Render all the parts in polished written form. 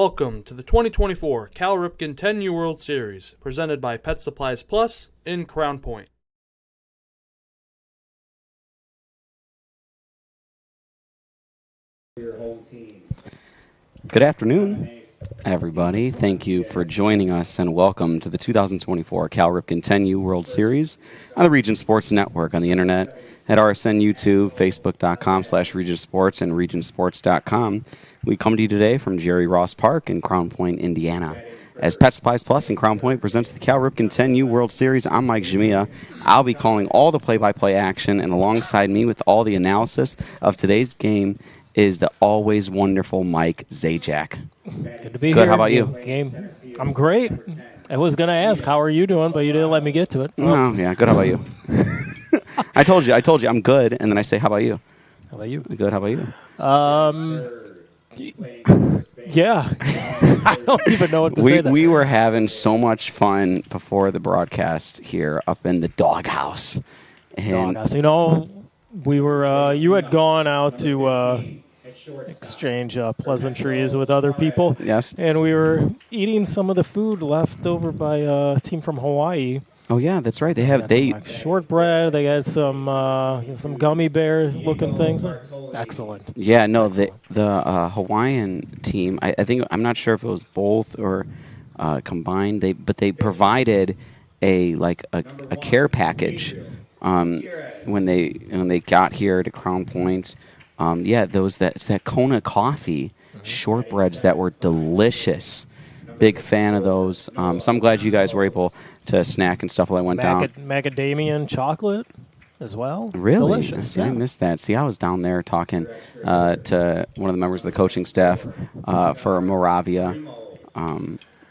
Welcome to the 2024 Cal Ripken 10U World Series, presented by Pet Supplies Plus in Crown Point. Good afternoon, everybody. Thank you for joining us, and welcome to the 2024 Cal Ripken 10U World Series on the Region Sports Network on the internet at RSN YouTube, Facebook.com/Region Sports, and RegionSports.com. We come to you today from Jerry Ross Park in Crown Point, Indiana. As Pet Supplies Plus in Crown Point presents the Cal Ripken 10U World Series, I'm Mike Jamia. I'll be calling all the play-by-play action, and alongside me with all the analysis of today's game is the always wonderful Mike Zajac. Good to be here. Good, how about you? Game. I'm great. I was going to ask, how are you doing, but you didn't let me get to it. Oh, yeah, good, how about you? I told you, I'm good, and then I say, how about you? How about you? Good, how about you? Yeah. I don't even know what to say. We were having so much fun before the broadcast here up in the doghouse. Doghouse. You know, we were. You had gone out to exchange pleasantries with other people. Yes. And we were eating some of the food left over by a team from Hawaii. Oh yeah, that's right. They have some, shortbread. They had some gummy bear looking things. Excellent. Yeah, no, the Hawaiian team. I think I'm not sure if it was both or combined. But they provided a care package when they got here to Crown Point. It's that Kona coffee shortbreads that were delicious. Big fan of those. So I'm glad you guys were able to snack and stuff while I went down. Macadamia chocolate as well. Really? Delicious. I missed that. See, I was down there talking to one of the members of the coaching staff for Moravia.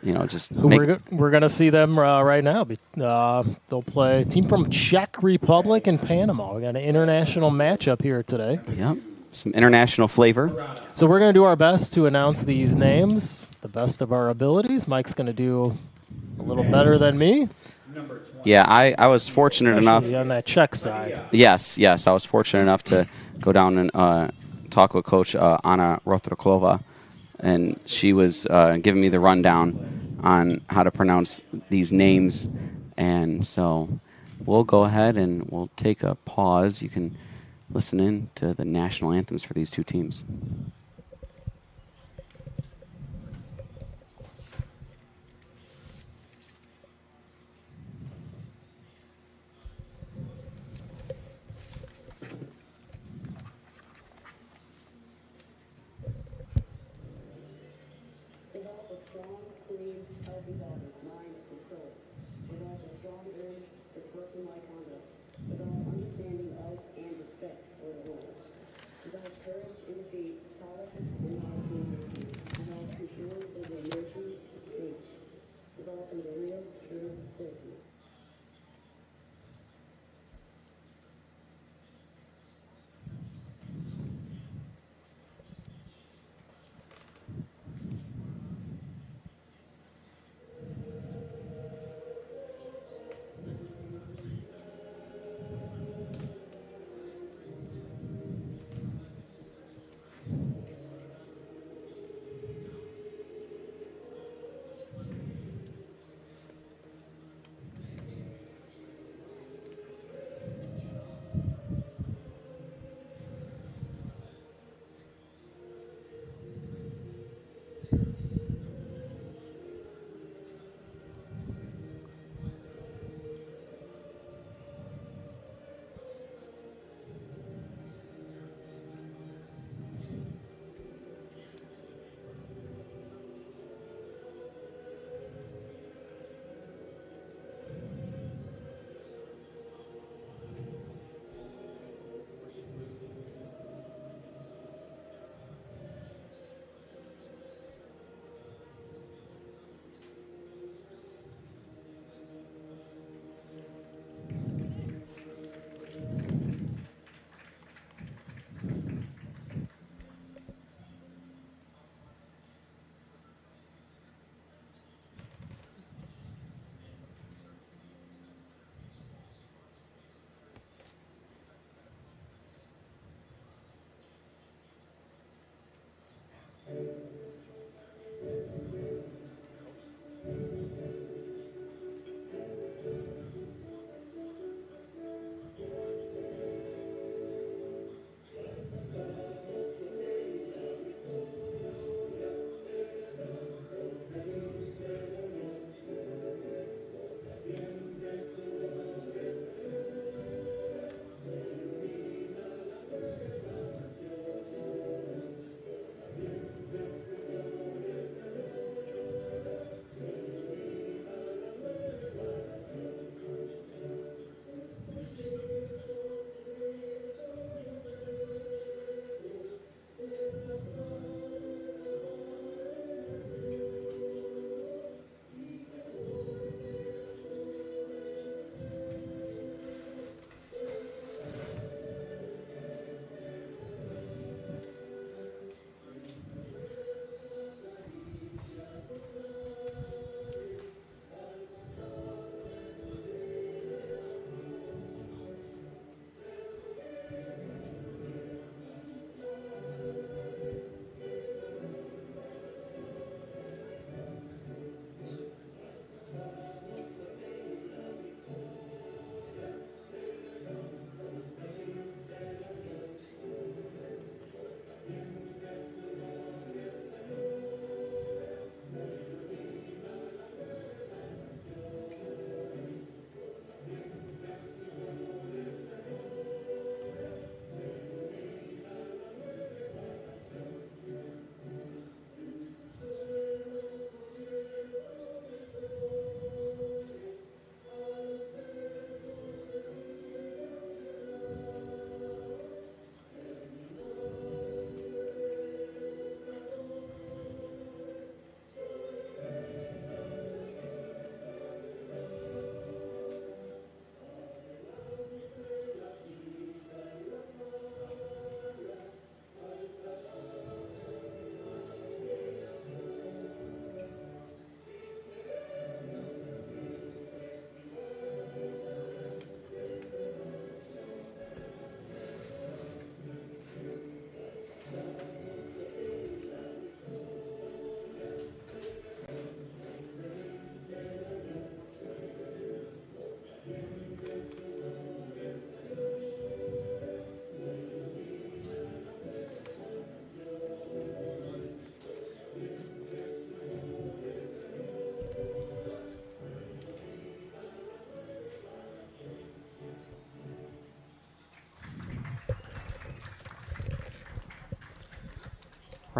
We're going to see them right now. They'll play a team from Czech Republic and Panama. We got an international matchup here today. Yep. Some international flavor. So we're going to do our best to announce these names, the best of our abilities. Mike's going to do a little better than me. Yeah, I was fortunate enough. On that Czech side. Yes, I was fortunate enough to go down and talk with Coach Anna Rotraklova, and she was giving me the rundown on how to pronounce these names. And so we'll go ahead and we'll take a pause. You can listen in to the national anthems for these two teams.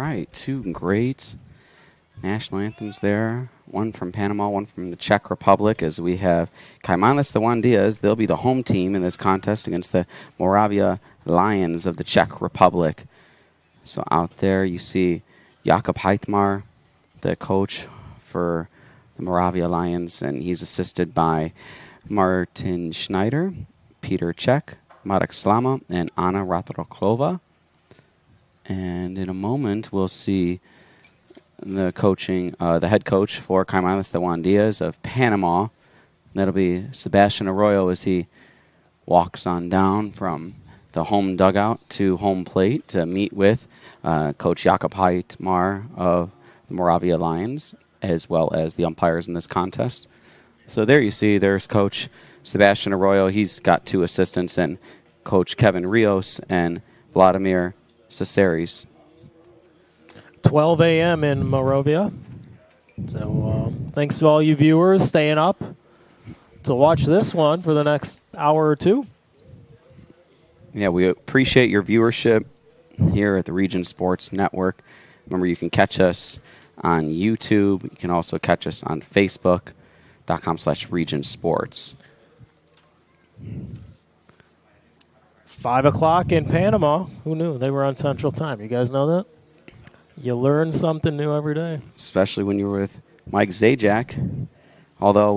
right. Two great national anthems there. One from Panama, one from the Czech Republic, as we have Caimanes de Juan Diaz. They'll be the home team in this contest against the Moravia Lions of the Czech Republic. So out there you see Jakub Heitmar, the coach for the Moravia Lions, and he's assisted by Martin Schneider, Peter Čech, Marek Slama, and Anna Ratroklova. And in a moment, we'll see the head coach for Caimanes de Juan Diaz of Panama. That'll be Sebastian Arroyo as he walks on down from the home dugout to home plate to meet with Coach Jakub Heitmar of the Moravia Lions, as well as the umpires in this contest. So there you see, there's Coach Sebastian Arroyo. He's got two assistants, and Coach Kevin Rios and Vladimir Caceres. 12 a.m. in Moravia. So thanks to all you viewers staying up to watch this one for the next hour or two. Yeah, we appreciate your viewership here at the Region Sports Network. Remember, you can catch us on YouTube. You can also catch us on Facebook.com/Region Sports. 5 o'clock in Panama. Who knew? They were on Central Time. You guys know that? You learn something new every day. Especially when you were with Mike Zajac. Although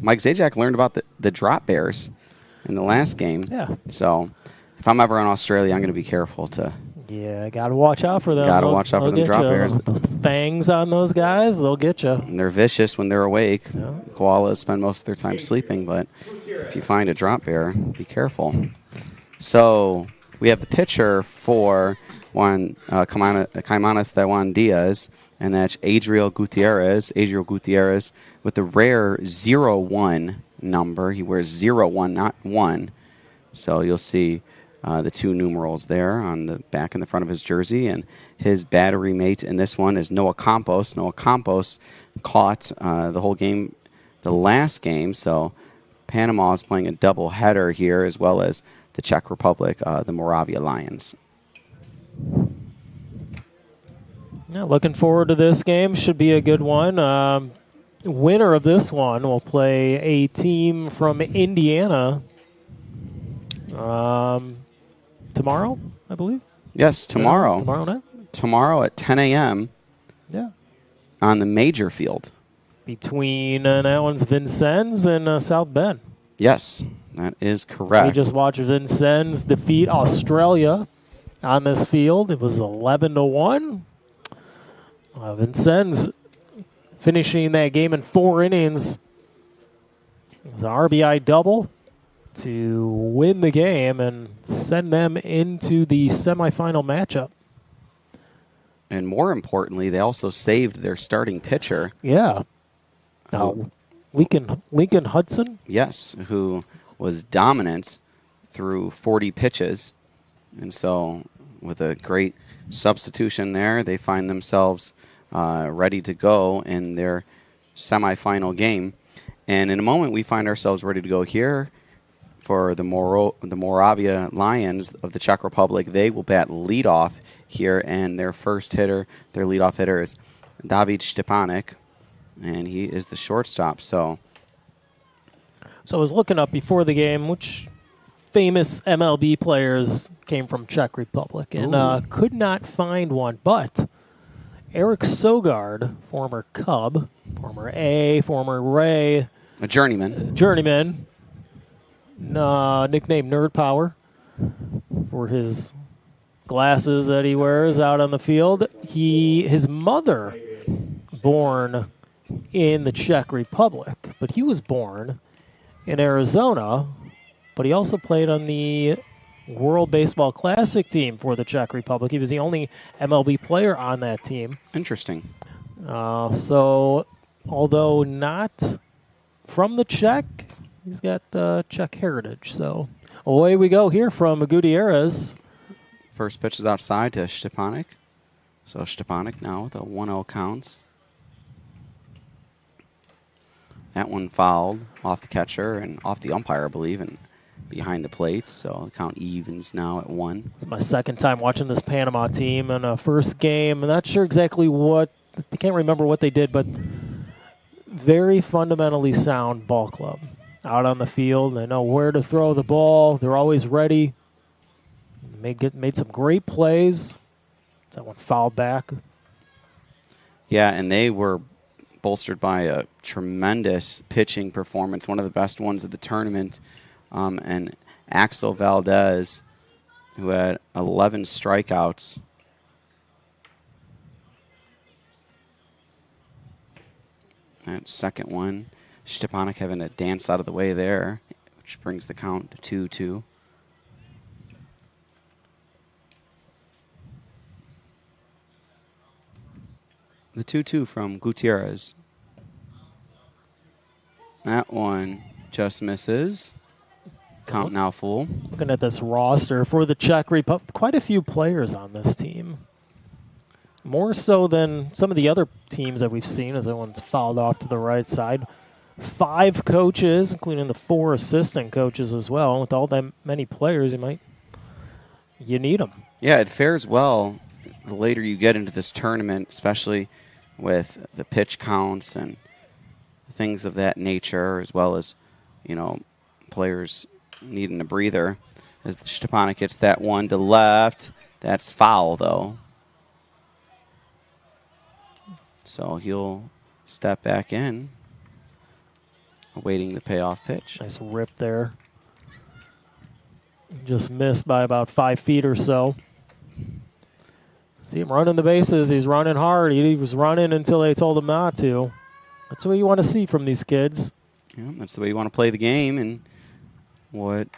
Mike Zajac learned about the drop bears in the last game. Yeah. So if I'm ever in Australia, I'm going to be careful to. Yeah, got to watch out for them. Got to watch out for them drop bears. Those fangs on those guys, they'll get you. And they're vicious when they're awake. Yeah. Koalas spend most of their time sleeping, but if you find a drop bear, be careful. So we have the pitcher for Caimanes de Juan Diaz, and that's Adriel Gutierrez. Adriel Gutierrez with the rare 0-1 number. He wears 0-1, not 1. So you'll see the two numerals there on the back and the front of his jersey. And his battery mate in this one is Noah Campos. Noah Campos caught the whole game, the last game. So Panama is playing a double header here, as well as the Czech Republic, the Moravia Lions. Yeah, looking forward to this game. Should be a good one. Winner of this one will play a team from Indiana tomorrow, I believe. Yes, tomorrow. Tomorrow night? Tomorrow at 10 a.m. Yeah. On the major field. Between, that one's Vincennes and South Bend. Yes, that is correct. We just watched Vincennes defeat Australia on this field. It was 11-1. Vincennes finishing that game in 4 innings. It was an RBI double to win the game and send them into the semifinal matchup. And more importantly, they also saved their starting pitcher. Yeah. Lincoln Hudson? Yes, who was dominant through 40 pitches. And so with a great substitution there, they find themselves ready to go in their semifinal game. And in a moment, we find ourselves ready to go here for the Moravia Lions of the Czech Republic. They will bat leadoff here, and their leadoff hitter is David Stepanek, and he is the shortstop. So I was looking up before the game which famous MLB players came from Czech Republic, and could not find one, but Eric Sogard, former Cub, former A, former Ray. A journeyman. Nicknamed Nerd Power for his glasses that he wears out on the field. His mother, born in the Czech Republic, but he was born in Arizona, but he also played on the World Baseball Classic team for the Czech Republic. He was the only MLB player on that team. Interesting. So, although not from the Czech, he's got Czech heritage. So, away we go here from Gutierrez. First pitch is outside to Stepanek. So Stepanek now with a 1-0 count. That one fouled off the catcher and off the umpire, I believe, and behind the plate, so the count evens now at 1. It's my second time watching this Panama team in a first game. I'm not sure exactly I can't remember what they did, but very fundamentally sound ball club. Out on the field, they know where to throw the ball. They're always ready. Made some great plays. That one fouled back. Yeah, and they were bolstered by a tremendous pitching performance, one of the best ones of the tournament. And Axel Valdez, who had 11 strikeouts. That second one, Stepanek having a dance out of the way there, which brings the count to 2-2. The 2-2 from Gutierrez. That one just misses. Count now full. Looking at this roster for the Czech Republic, quite a few players on this team. More so than some of the other teams that we've seen, as that one's fouled off to the right side. 5 coaches, including the 4 assistant coaches as well. With all that many players, you need them. Yeah, it fares well the later you get into this tournament, especially with the pitch counts and things of that nature, as well as, players needing a breather. As Stepanek hits that one to left, that's foul, though. So he'll step back in, awaiting the payoff pitch. Nice rip there. Just missed by about 5 feet or so. See him running the bases. He's running hard. He was running until they told him not to. That's what you want to see from these kids. Yeah, that's the way you want to play the game, and what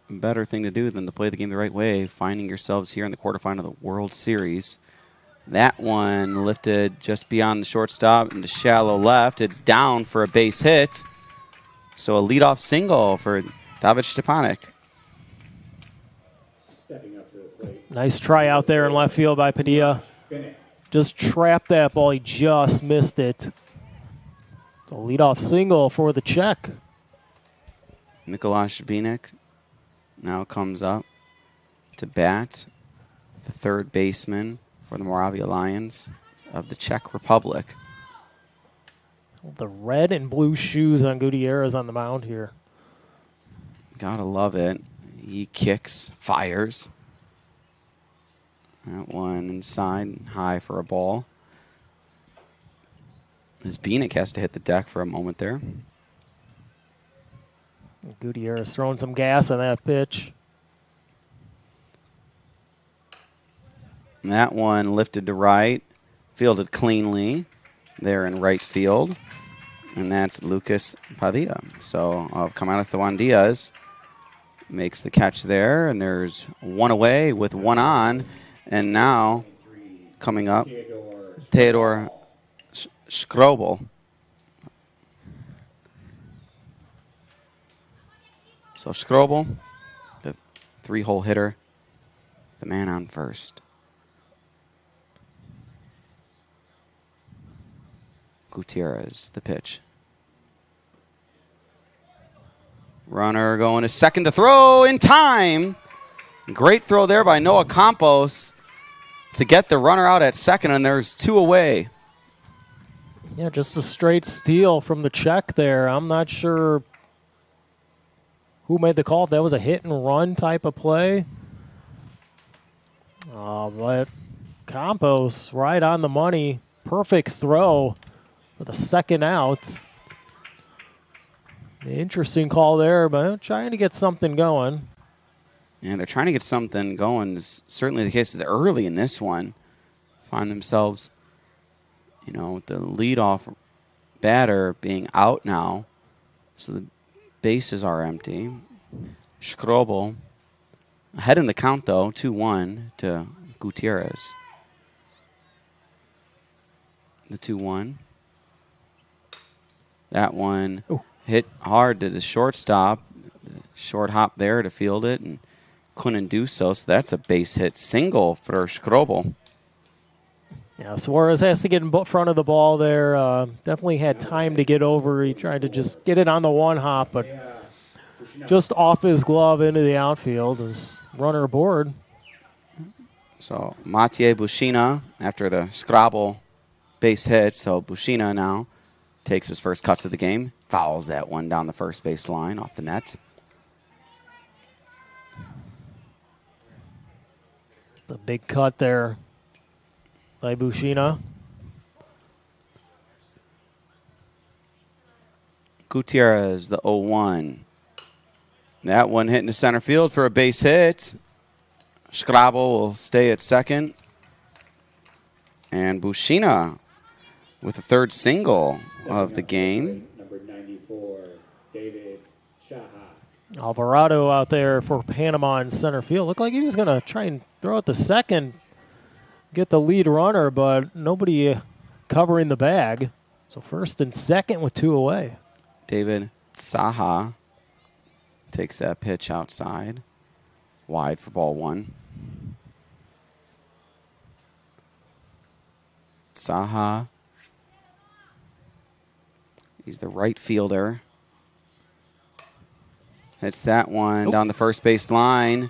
better thing to do than to play the game the right way, finding yourselves here in the quarterfinal of the World Series. That one lifted just beyond the shortstop into shallow left. It's down for a base hit. So a leadoff single for David Stepanek. Nice try out there in left field by Padilla. Just trapped that ball. He just missed it. So leadoff single for the Czech. Mikuláš Binek now comes up to bat, the third baseman for the Moravia Lions of the Czech Republic. The red and blue shoes on Gutierrez on the mound here. Gotta love it. He kicks, fires. That one inside, high for a ball. As Binek has to hit the deck for a moment there. Gutierrez throwing some gas on that pitch. And that one lifted to right, fielded cleanly there in right field. And that's Lucas Padilla. So Caimanes de Juan Diaz makes the catch there, and there's one away with one on. And now coming up, Theodor Schrobel. So Schrobel, the 3-hole hitter, the man on first. Gutierrez, the pitch. Runner going to second to throw in time. Great throw there by Noah Campos to get the runner out at second, and there's 2 away. Yeah, just a straight steal from the Czech there. I'm not sure who made the call, if that was a hit and run type of play. But Campos right on the money. Perfect throw with a second out. Interesting call there, but trying to get something going. Yeah, they're trying to get something going. Is certainly the case early in this one. Find themselves, with the leadoff batter being out now. So the bases are empty. Schrobel ahead in the count, though, 2-1 to Gutierrez. The 2-1. That one hit hard to the shortstop. Short hop there to field it, and couldn't do so. So that's a base hit single for Schrobel. Yeah, Suarez has to get in front of the ball there. Definitely had time to get over. He tried to just get it on the one hop, but just off his glove into the outfield as runner aboard. So Mathieu Bushina after the Scrabble base hit. So Bushina now takes his first cuts of the game. Fouls that one down the first base line off the net. The big cut there by Bushina. Gutierrez, the 0-1. That one hitting the center field for a base hit. Scrabble will stay at second. And Bushina with the third single of the game. Number 94, David Shaha. Alvarado out there for Panama in center field. Looked like he was going to try and throw it the second, get the lead runner, but nobody covering the bag. So first and second with 2 away. David Saha takes that pitch outside. Wide for ball 1. Saha. He's the right fielder. Hits that one down the first base line.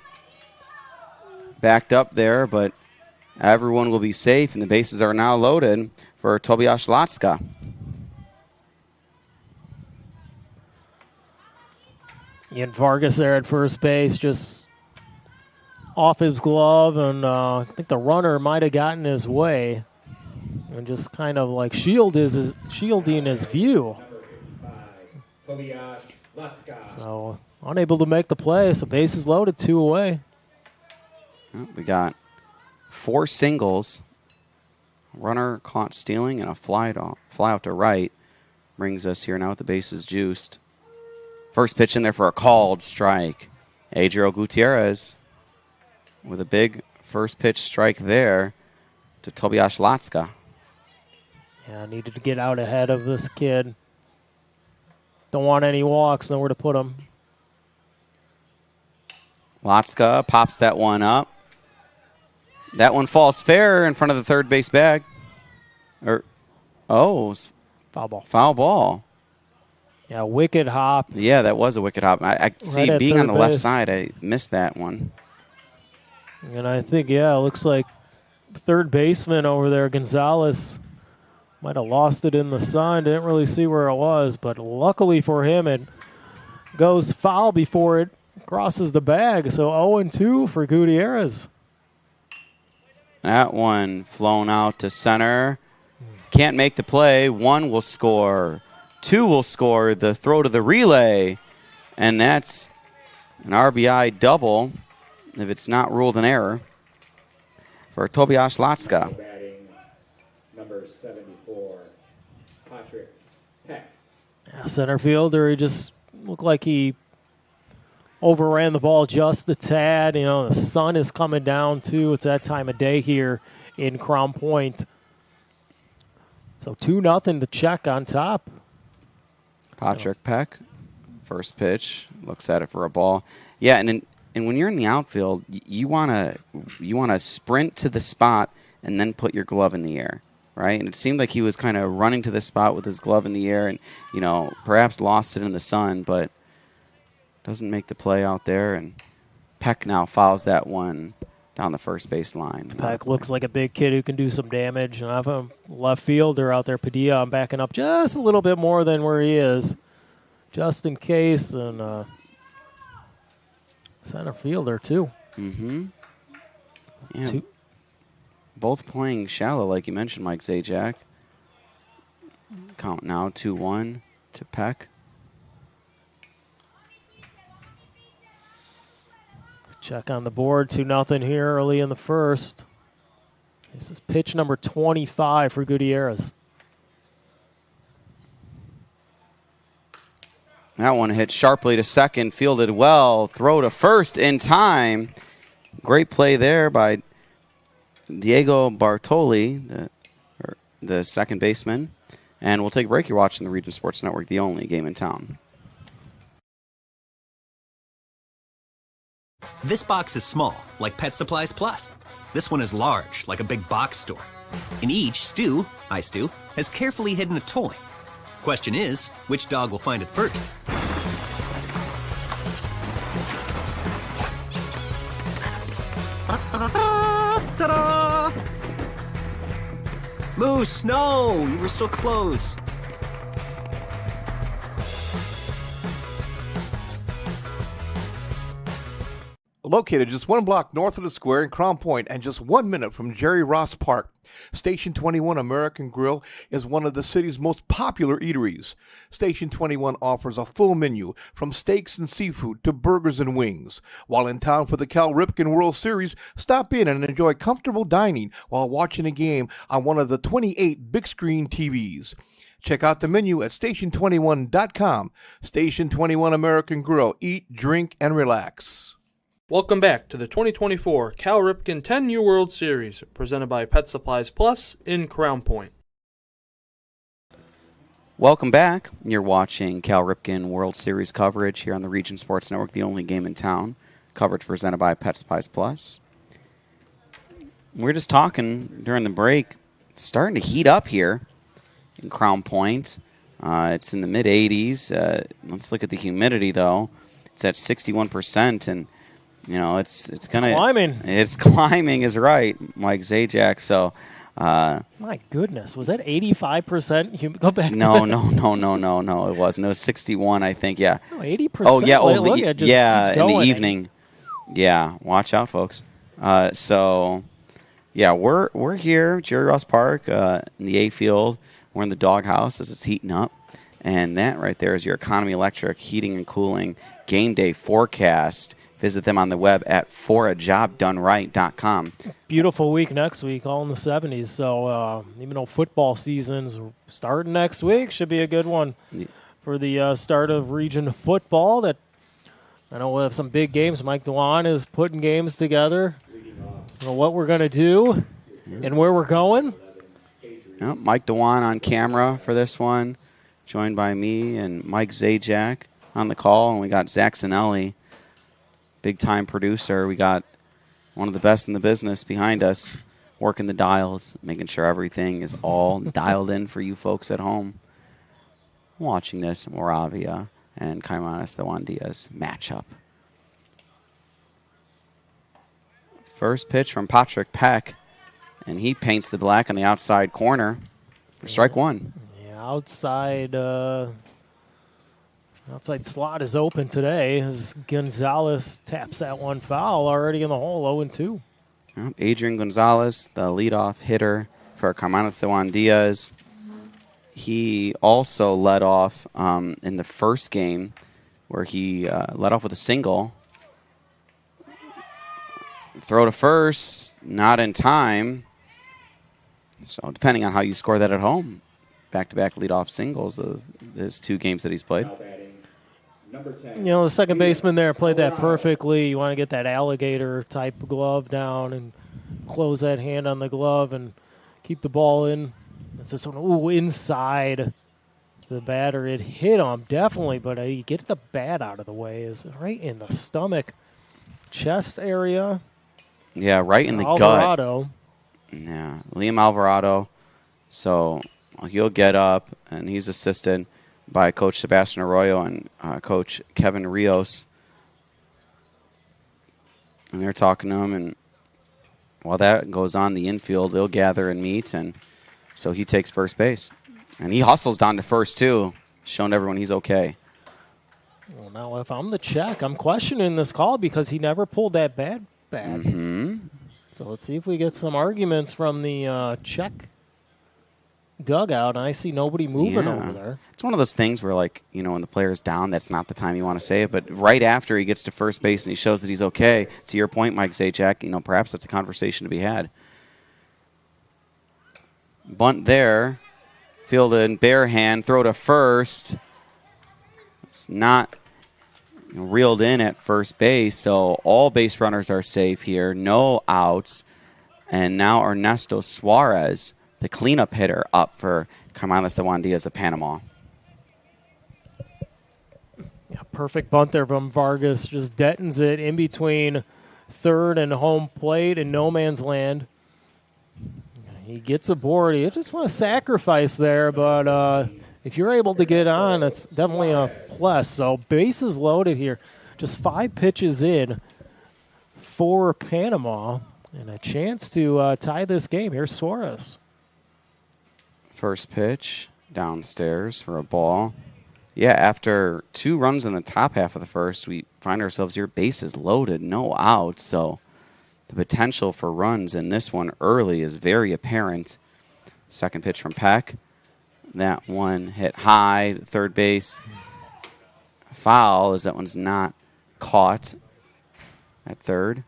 Backed up there, but everyone will be safe, and the bases are now loaded for Tobias Latska. Ian Vargas there at first base, just off his glove, and I think the runner might have gotten his way and just kind of like shielding his view. So unable to make the play, so bases loaded, 2 away. We got 4 singles, runner caught stealing, and a fly out to right. Brings us here now with the bases juiced. First pitch in there for a called strike. Adriel Gutierrez with a big first pitch strike there to Tobias Latska. Yeah, needed to get out ahead of this kid. Don't want any walks, nowhere to put him. Latska pops that one up. That one falls fair in front of the third base bag. Foul ball. Foul ball. Yeah, wicked hop. Yeah, that was a wicked hop. I see, Right being on the left base. side, I missed that one. And I think, it looks like third baseman over there, Gonzalez, might have lost it in the sun. Didn't really see where it was, but luckily for him, it goes foul before it crosses the bag. So 0-2 for Gutierrez. That one flown out to center. Can't make the play. 1 will score. 2 will score the throw to the relay. And that's an RBI double if it's not ruled an error for Tobias Latska. Batting number 74, Patrick Peck. Yeah, center fielder, he just looked like he overran the ball just a tad. The sun is coming down, too. It's that time of day here in Crown Point. So 2-0 to check on top. Patrick Peck, first pitch, looks at it for a ball. Yeah, and when you're in the outfield, you wanna sprint to the spot and then put your glove in the air, right? And it seemed like he was kind of running to the spot with his glove in the air, and perhaps lost it in the sun, but doesn't make the play out there. And Peck now fouls that one down the first base line. Peck looks like a big kid who can do some damage. And I have a left fielder out there, Padilla. I'm backing up just a little bit more than where he is, just in case. And center fielder, too. Mm-hmm. Yeah. Both playing shallow, like you mentioned, Mike Zajac. Count now 2-1 to Peck. Check on the board, 2-0 here early in the first. This is pitch number 25 for Gutierrez. That one hit sharply to second, fielded well, throw to first in time. Great play there by Diego Bartoli, the second baseman. And we'll take a break. You're watching the Region Sports Network, the only game in town. This box is small, like Pet Supplies Plus. This one is large, like a big box store. In each, Stu has carefully hidden a toy. Question is, which dog will find it first? close! No! You were so close! Located just 1 block north of the square in Crown Point and just 1 minute from Jerry Ross Park, Station 21 American Grill is one of the city's most popular eateries. Station 21 offers a full menu from steaks and seafood to burgers and wings. While in town for the Cal Ripken World Series, stop in and enjoy comfortable dining while watching a game on one of the 28 big screen TVs. Check out the menu at station21.com. Station 21 American Grill. Eat, drink, and relax. Welcome back to the 2024 Cal Ripken 10U World Series, presented by Pet Supplies Plus in Crown Point. Welcome back. You're watching Cal Ripken World Series coverage here on the Region Sports Network, the only game in town. Coverage presented by Pet Supplies Plus. We're just talking during the break. It's starting to heat up here in Crown Point. It's in the mid-80s. Let's look at the humidity, though. It's at 61%, and you know, it's climbing. It's climbing is right, Mike Zajac. So, my goodness, was that 85%? Go back. No. It wasn't. It was 61, I think. Yeah. No, 80%. Oh yeah. Oh, look, it just yeah. keeps In going. the evening. Yeah. Watch out, folks. So, yeah, we're here, Jerry Ross Park, in the A field. We're in the doghouse as it's heating up, and that right there is your Economy Electric heating and cooling game day forecast. Visit them on the web at forajobdoneright.com. Beautiful week next week, all in the 70s. So even though football season's starting next week, should be a good one for the start of region football. That I know we'll have some big games. Mike DeWan is putting games together. You know what we're going to do and where we're going. Yep, Mike DeWan on camera for this one, joined by me and Mike Zajac on the call, and we got Zach Sinelli, big-time producer. We got one of the best in the business behind us, working the dials, making sure everything is all dialed in for you folks at home. Watching this Moravia and Caimanes de Juan Diaz matchup. First pitch from Patrick Peck, and he paints the black on the outside corner for strike one. Yeah, outside slot is open today as Gonzalez taps that one foul already in the hole, 0-2. Adrian Gonzalez, the leadoff hitter for Caimanes de Juan Diaz. He also led off in the first game where he led off with a single. Throw to first, not in time. So depending on how you score that at home, back-to-back leadoff singles of his 2 games that he's played. You know, the second baseman there played that perfectly. You want to get that alligator-type glove down and close that hand on the glove and keep the ball in. It's just inside the batter. It hit him, definitely, but you get the bat out of the way. Is right in the stomach, chest area. Yeah, right in the Alvarado. gut. Yeah, Liam Alvarado. So he'll get up, and he's assisted by Coach Sebastian Arroyo and Coach Kevin Rios. And they're talking to him, and while that goes on, the infield, they'll gather and meet, and so he takes first base. And he hustles down to first, too, showing everyone he's okay. Well, now, if I'm the check, I'm questioning this call because he never pulled that bat back. Mm-hmm. So let's see if we get some arguments from the check dugout. I see nobody moving over there. It's one of those things where, like, you know, when the player's down, that's not the time you want to say it. But right after he gets to first base and he shows that he's okay, to your point, Mike Zajac, you know, perhaps that's a conversation to be had. Bunt there. Fielded, bare hand, throw to first. It's not reeled in at first base, so all base runners are safe here. No outs. And now Ernesto Suarez, the cleanup hitter, up for Caimanes de Juan Diaz of Panama. Yeah, perfect bunt there from Vargas. Just detons it in between third and home plate in no man's land. He gets aboard. You just want to sacrifice there, but if you're able to get on, it's definitely a plus. So bases loaded here. Just 5 pitches in for Panama and a chance to tie this game. Here's Suarez. First pitch downstairs for a ball. Yeah, after 2 runs in the top half of the first, we find ourselves here, bases loaded, no outs. So the potential for runs in this one early is very apparent. Second pitch from Peck. That one hit high, third base. Foul, as that one's not caught at third.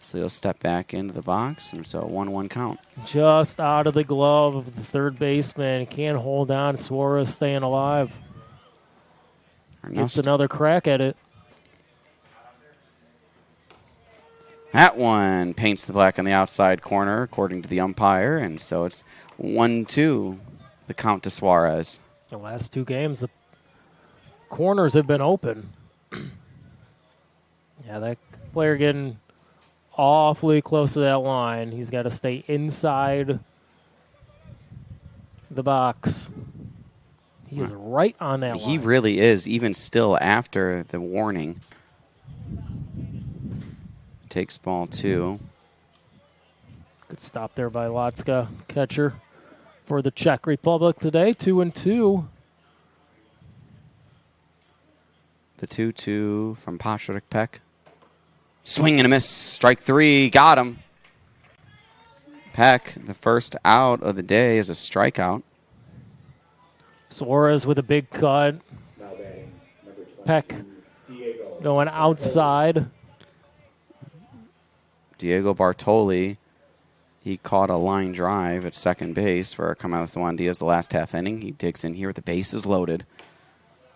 So he'll step back into the box, and so a 1-1 count. Just out of the glove of the third baseman. Can't hold on. Suarez staying alive. Gets another crack at it. That one paints the black on the outside corner, according to the umpire, and so it's 1-2, the count to Suarez. The last 2 games, the corners have been open. Yeah, that player getting awfully close to that line. He's got to stay inside the box. He is right on that line. He really is, even still after the warning. Takes ball 2. Good stop there by Latska, catcher for the Czech Republic today. 2-2. The 2-2 from Patrick Peck. Swing and a miss. Strike 3. Got him. Peck, the first out of the day, is a strikeout. Suarez with a big cut. Peck going outside. Diego Bartoli, he caught a line drive at second base for Caimanes de Juan Diaz the last half inning. He digs in here with the bases loaded.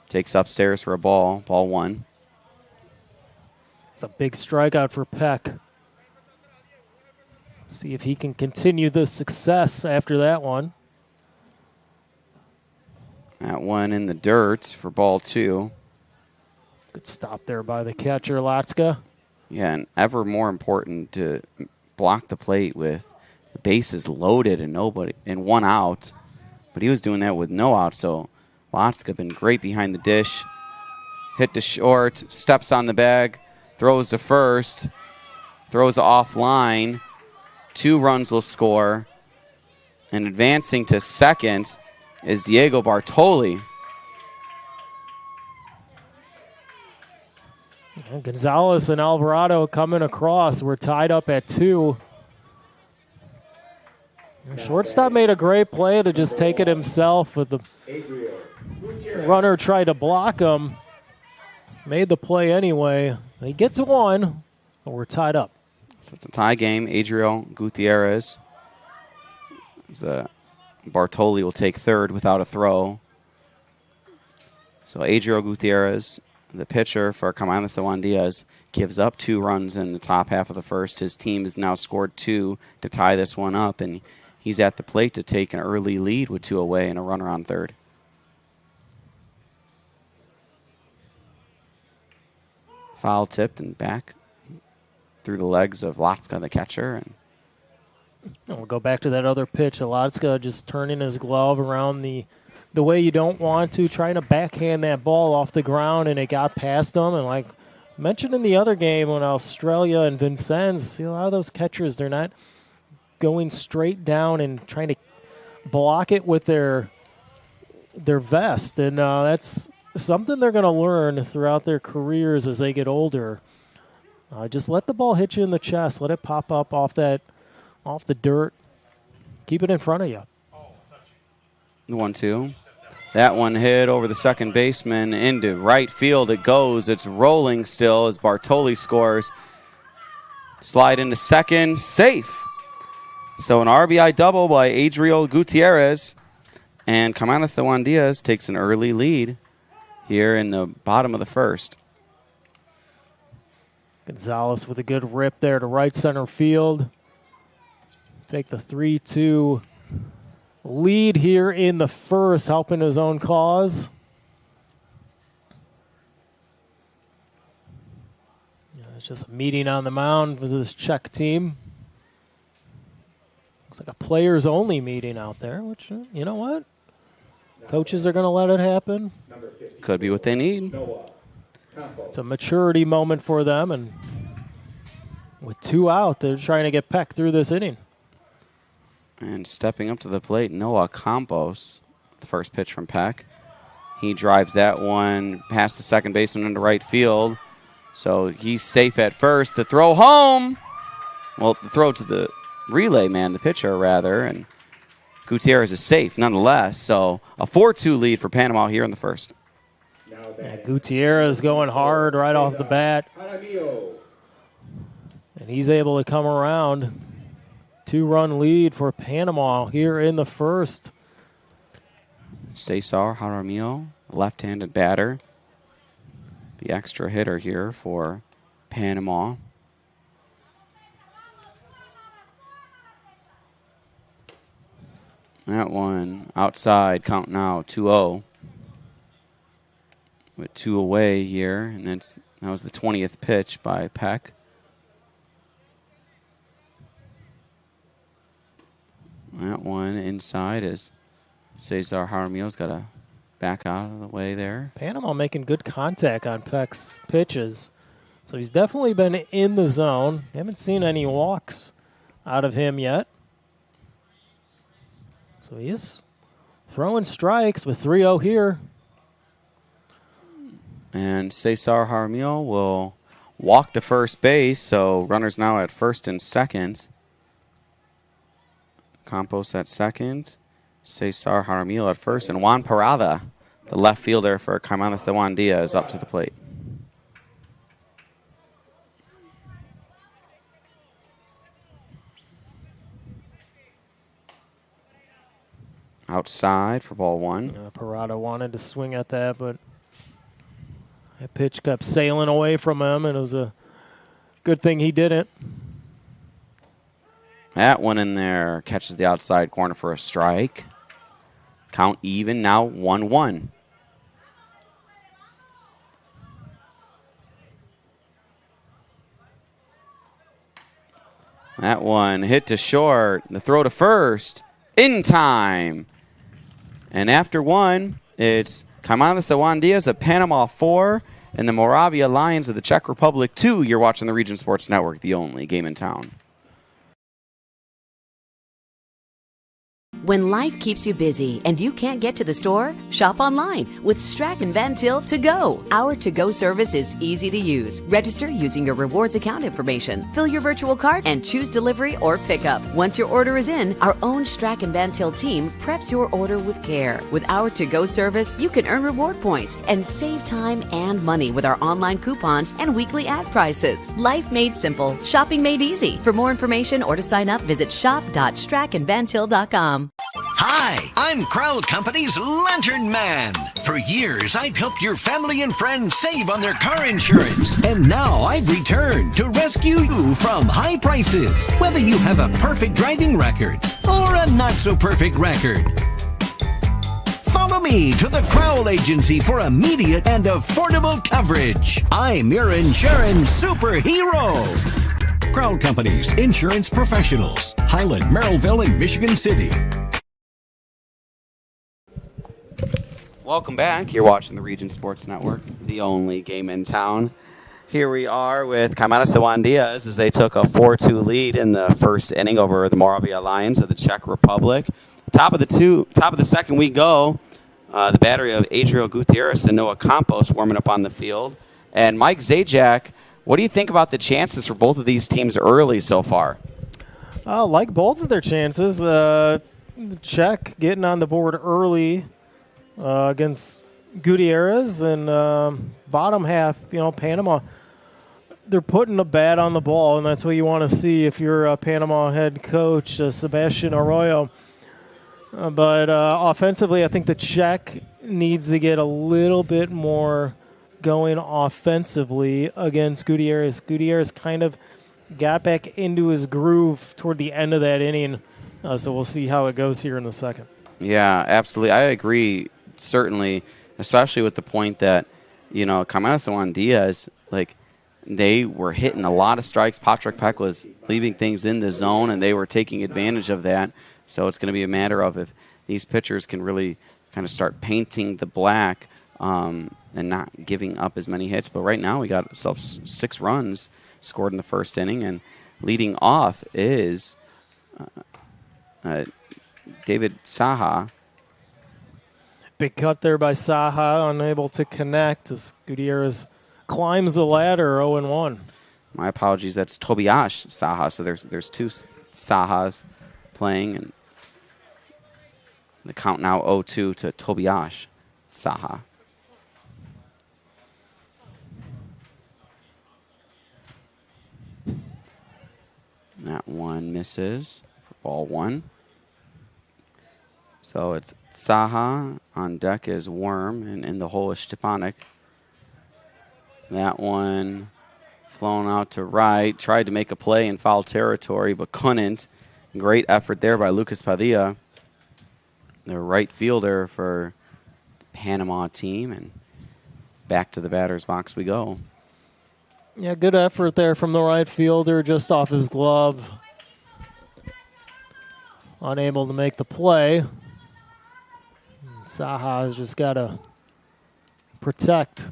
Takes upstairs for a ball. Ball 1. It's a big strikeout for Peck. See if he can continue the success after that one. That one in the dirt for ball 2. Good stop there by the catcher, Latska. Yeah, and ever more important to block the plate with the bases loaded and nobody and 1 out. But he was doing that with no out, so Latska been great behind the dish. Hit to short, steps on the bag, throws to first, throws offline. 2 runs will score. And advancing to second is Diego Bartoli. And Gonzalez and Alvarado coming across. We're tied up at 2. Shortstop made a great play to just take it himself, with the runner tried to block him. Made the play anyway. He gets 1, but we're tied up. So it's a tie game. Adriel Gutierrez. Bartoli will take third without a throw. So Adriel Gutierrez, the pitcher for Caimanes de Juan Diaz, gives up 2 runs in the top half of the first. His team has now scored 2 to tie this one up, and he's at the plate to take an early lead with 2 away and a runner on third. Foul tipped and back through the legs of Latska, the catcher. And we'll go back to that other pitch. Latska just turning his glove around the way you don't want to, trying to backhand that ball off the ground, and it got past him. And like mentioned in the other game when Australia and Vincennes, see a lot of those catchers, they're not going straight down and trying to block it with their vest. And that's something they're going to learn throughout their careers as they get older. Just let the ball hit you in the chest. Let it pop up off the dirt. Keep it in front of you. The 1-2. That one hit over the second baseman into right field. It goes. It's rolling still as Bartoli scores. Slide into second. Safe. So an RBI double by Adriel Gutierrez. And Caimanes de Juan Diaz takes an early lead here in the bottom of the first. Gonzalez with a good rip there to right center field. Take the 3-2 lead here in the first, helping his own cause. Yeah, it's just a meeting on the mound with this Czech team. Looks like a players-only meeting out there, which, you know what? Coaches are going to let it happen. Could be what they need. It's a maturity moment for them, and with 2 out, they're trying to get Peck through this inning. And stepping up to the plate, Noah Campos, the first pitch from Peck. He drives that one past the second baseman into right field. So he's safe at first. The throw home. Well, the throw to the relay man, the pitcher rather, and Gutierrez is safe nonetheless. So a 4-2 lead for Panama here in the first. Yeah, Gutierrez going hard right off the bat. And he's able to come around. 2-run lead for Panama here in the first. Cesar Jaramillo, left-handed batter. The extra hitter here for Panama. That one outside, count now, 2-0. With 2 away here, and that was the 20th pitch by Peck. That one inside is Cesar Jaramillo's got to back out of the way there. Panama making good contact on Peck's pitches. So he's definitely been in the zone. Haven't seen any walks out of him yet. So he is throwing strikes with 3-0 here. And Cesar Jaramillo will walk to first base, so runners now at first and second. Campos at second, Cesar Jaramillo at first, and Juan Parada, the left fielder for Caimanes de Juan Diaz, up to the plate. Outside for ball one. Parada wanted to swing at that, but that pitch kept sailing away from him, and it was a good thing he didn't. That one in there catches the outside corner for a strike. Count even, now 1-1. That one hit to short. The throw to first in time. And after one, it's Caimanes de Juan Diaz of Panama 4 and the Moravia Lions of the Czech Republic 2. You're watching the Region Sports Network, the only game in town. When life keeps you busy and you can't get to the store, shop online with Strachan Van Til To Go. Our to-go service is easy to use. Register using your rewards account information, fill your virtual cart, and choose delivery or pickup. Once your order is in, our own Strachan Van Til team preps your order with care. With our to-go service, you can earn reward points and save time and money with our online coupons and weekly ad prices. Life made simple, shopping made easy. For more information or to sign up, visit shop.strachanvantil.com. Hi, I'm Crowd Company's Lantern Man. For years, I've helped your family and friends save on their car insurance. And now I've returned to rescue you from high prices. Whether you have a perfect driving record or a not-so-perfect record. Follow me to the Crowd Agency for immediate and affordable coverage. I'm your insurance superhero. Crowd Company's insurance professionals. Highland, Merrillville, and Michigan City. Welcome back. You're watching the Region Sports Network, the only game in town. Here we are with Caimanes de Juan Diaz as they took a 4-2 lead in the first inning over the Moravia Lions of the Czech Republic. Top of the second we go. The battery of Adriel Gutierrez and Noah Campos warming up on the field. And Mike Zajac, what do you think about the chances for both of these teams early so far? I like both of their chances. Czech getting on the board early against Gutierrez, and bottom half, Panama, they're putting a bat on the ball, and that's what you want to see if you're a Panama head coach, Sebastian Arroyo. But offensively, I think the Czech needs to get a little bit more going offensively against Gutierrez. Gutierrez kind of got back into his groove toward the end of that inning, so we'll see how it goes here in the second. Yeah, absolutely. I agree, certainly, especially with the point that, Caimanes de Juan Diaz, they were hitting a lot of strikes. Patrick Peck was leaving things in the zone, and they were taking advantage of that. So it's going to be a matter of if these pitchers can really kind of start painting the black and not giving up as many hits. But right now we got ourselves 6 runs scored in the first inning, and leading off is David Saha. Big cut there by Saha, unable to connect as Gutierrez climbs the ladder, 0-1. My apologies, that's Tobias Saha. So there's two Sahas playing, and the count now 0-2 to Tobias Saha. That one misses for ball one. So it's Saha. On deck is Worm, and in the hole is Stepanek. That one flown out to right. Tried to make a play in foul territory, but couldn't. Great effort there by Lucas Padilla, the right fielder for the Panama team. And back to the batter's box we go. Yeah, good effort there from the right fielder, just off his glove. Unable to make the play. Saha has just got to protect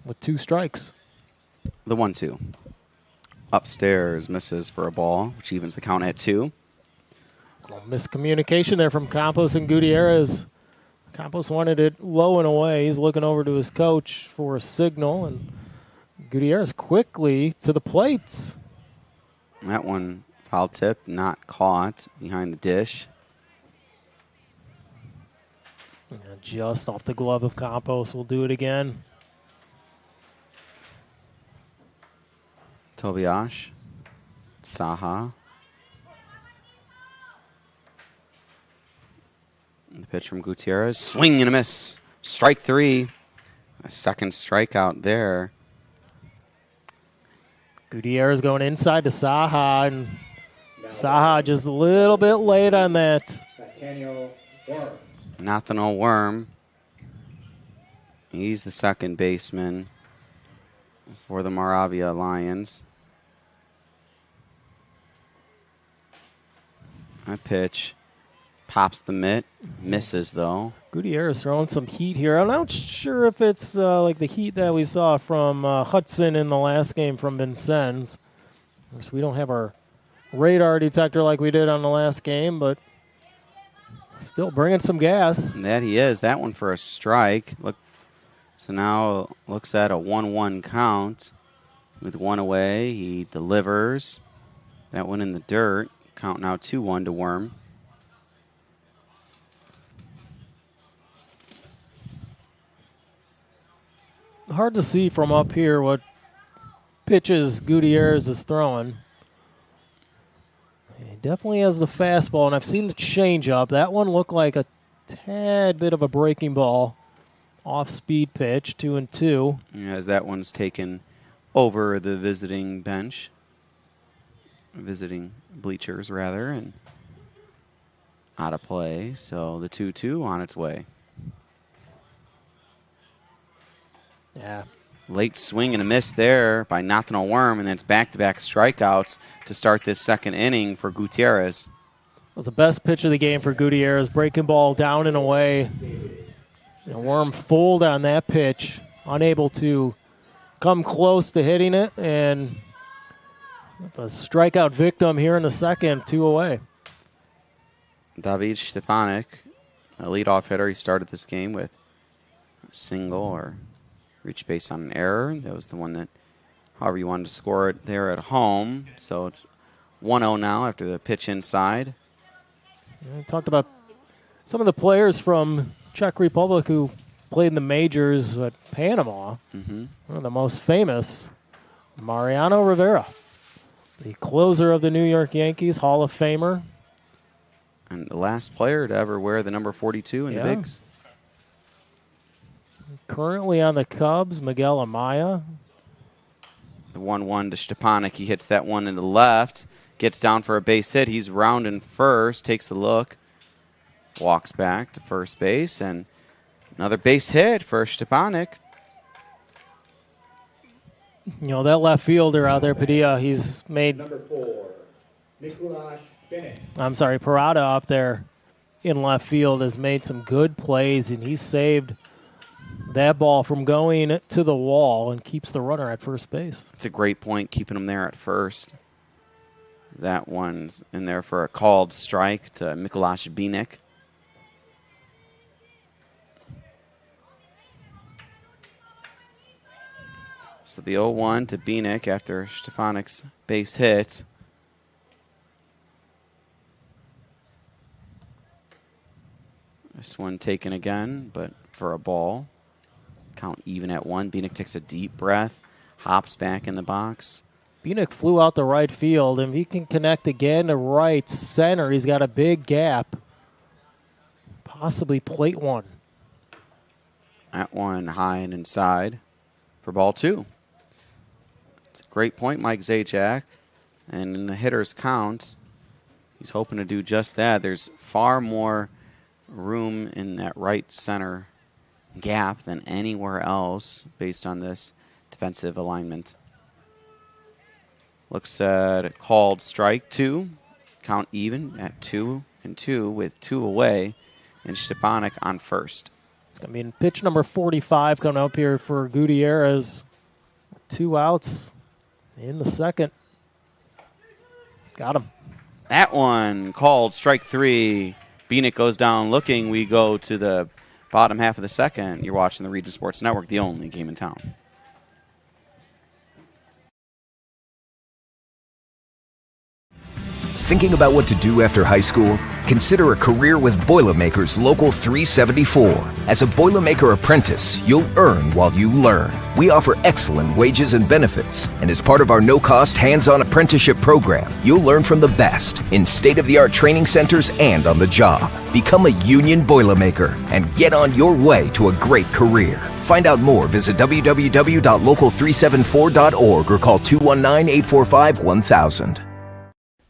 with 2 strikes. The 1-2. Upstairs misses for a ball, which evens the count at 2. Miscommunication there from Campos and Gutierrez. Campos wanted it low and away. He's looking over to his coach for a signal, and Gutierrez quickly to the plate. That one foul tip, not caught behind the dish. And just off the glove of Campos. We'll do it again. Tobias Saha. The pitch from Gutierrez. Swing and a miss. Strike 3. A second strikeout there. Gutierrez going inside to Saha, and Saha just a little bit late on that. Nathaniel Worm. He's the second baseman for the Moravia Lions. That pitch pops the mitt, misses though. Gutierrez throwing some heat here. I'm not sure if it's like the heat that we saw from Hudson in the last game from Vincennes. Of course, we don't have our radar detector like we did on the last game, but still bringing some gas. And that he is. That one for a strike. Look, so now looks at a 1-1 count with 1 away. He delivers. That one in the dirt. Count now 2-1 to Worm. Hard to see from up here what pitches Gutierrez is throwing. He definitely has the fastball, and I've seen the changeup. That one looked like a tad bit of a breaking ball. Off-speed pitch, 2-2. As that one's taken over the visiting bench. Visiting bleachers, rather, and out of play. So the 2-2 on its way. Yeah. Late swing and a miss there by Nathaniel Worm, and then it's back-to-back strikeouts to start this second inning for Gutierrez. Was the best pitch of the game for Gutierrez. Breaking ball down and away. And Worm fooled on that pitch, unable to come close to hitting it, and a strikeout victim here in the second, 2 away. David Stepanek, a leadoff hitter. He started this game with a single or reached base on an error. That was the one that, however you wanted to score it there at home. So it's 1-0 now after the pitch inside. We talked about some of the players from Czech Republic who played in the majors at Panama. One of the most famous, Mariano Rivera, the closer of the New York Yankees, Hall of Famer. And the last player to ever wear the number 42 in the bigs. Currently on the Cubs, Miguel Amaya. The 1-1 to Stepanek. He hits that one in the left. Gets down for a base hit. He's rounding first. Takes a look. Walks back to first base. And another base hit for Stepanek. You know, that left fielder out there, Padilla, he's made... Number 4, Nicolas Bennett. I'm sorry, Parada up there in left field has made some good plays, and he saved that ball from going to the wall and keeps the runner at first base. It's a great point, keeping him there at first. That one's in there for a called strike to Mikuláš Bínek. So the 0-1 to Bínek after Štěpánek's base hit. This one taken again, but for a ball. Count even at 1. Bínek takes a deep breath, hops back in the box. Bínek flew out the right field, and if he can connect again to right center, he's got a big gap. Possibly plate 1. At 1, high and inside for ball 2. It's a great point, Mike Zajac. And in the hitter's count, he's hoping to do just that. There's far more room in that right center gap than anywhere else based on this defensive alignment. Looks at a called strike 2. Count even at 2-2 with 2 away. And Štěpánek on first. It's going to be in pitch number 45 coming up here for Gutierrez. 2 outs in the second. Got him. That one called strike 3. Bínek goes down looking. We go to the bottom half of the second. You're watching the Region Sports Network, the only game in town. Thinking about what to do after high school? Consider a career with Boilermakers Local 374. As a Boilermaker apprentice, you'll earn while you learn. We offer excellent wages and benefits, and as part of our no-cost hands-on apprenticeship program, you'll learn from the best in state-of-the-art training centers and on the job. Become a union Boilermaker and get on your way to a great career. Find out more, visit www.local374.org or call 219-845-1000.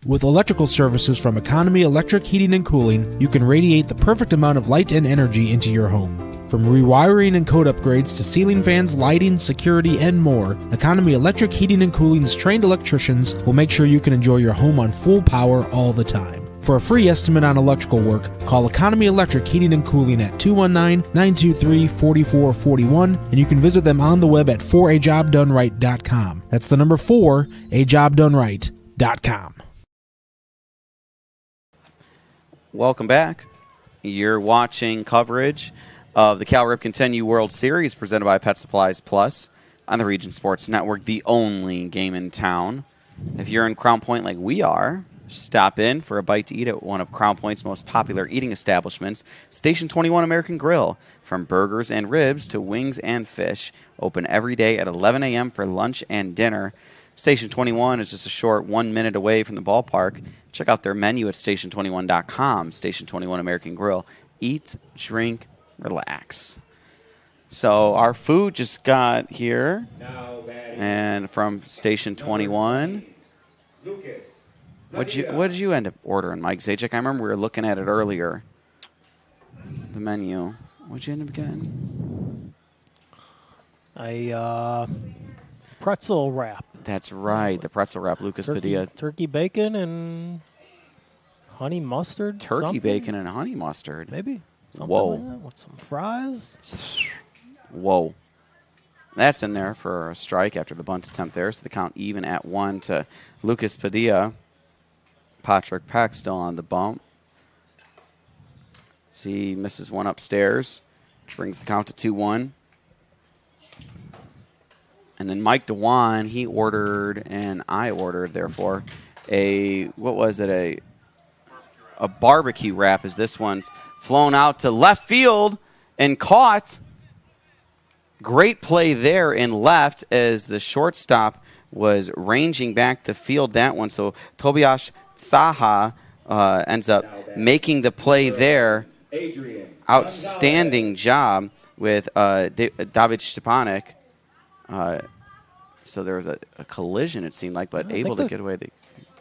With electrical services from Economy Electric Heating and Cooling, you can radiate the perfect amount of light and energy into your home. From rewiring and code upgrades to ceiling fans, lighting, security, and more, Economy Electric Heating and Cooling's trained electricians will make sure you can enjoy your home on full power all the time. For a free estimate on electrical work, call Economy Electric Heating and Cooling at 219-923-4441, and you can visit them on the web at 4ajobdoneright.com. That's the number 4ajobdoneright.com. Welcome back. You're watching coverage of the Cal Ripken 10U World Series presented by Pet Supplies Plus on the Region Sports Network, the only game in town. If you're in Crown Point like we are, stop in for a bite to eat at one of Crown Point's most popular eating establishments, Station 21 American Grill. From burgers and ribs to wings and fish, open every day at 11 a.m. for lunch and dinner. Station 21 is just a short 1 minute away from the ballpark. Check out their menu at station21.com. Station 21 American Grill. Eat, drink, relax. So our food just got here. And from Station 21. What did you end up ordering, Mike Zajac? I remember we were looking at it earlier. The menu. What'd you end up getting? A pretzel wrap. That's right, the pretzel wrap, Lucas Padilla. Turkey bacon and honey mustard. Turkey bacon and honey mustard. Maybe. Something Whoa. like that, with some fries. Whoa. That's in there for a strike after the bunt attempt there. So the count even at 1 to Lucas Padilla. Patrick Peck still on the bump. See, misses one upstairs, which brings the count to 2-1. And then Mike DeWan, he ordered, and I ordered, therefore, a barbecue wrap, as this one's flown out to left field and caught. Great play there in left as the shortstop was ranging back to field that one. So Tobias Saha ends up making the play there. Outstanding job with David Štěpánek. So there was a collision, it seemed like, but able to get away. I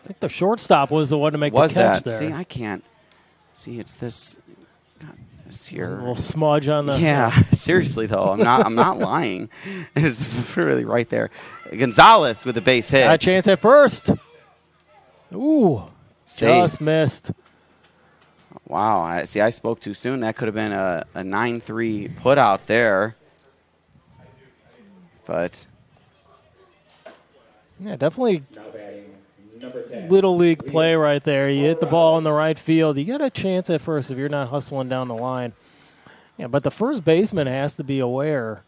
think the shortstop was the one to make the catch there. See, I can't. See, it's this. God, this here. A little smudge on the. Yeah, seriously though, I'm not lying. It's really right there. Gonzalez with the base hit. Got a chance at first. Ooh, Save. just missed. Wow, I spoke too soon. That could have been a 9-3 put out there. But yeah, definitely little league play right there. You hit the ball in the right field. You get a chance at first if you're not hustling down the line. Yeah, but the first baseman has to be aware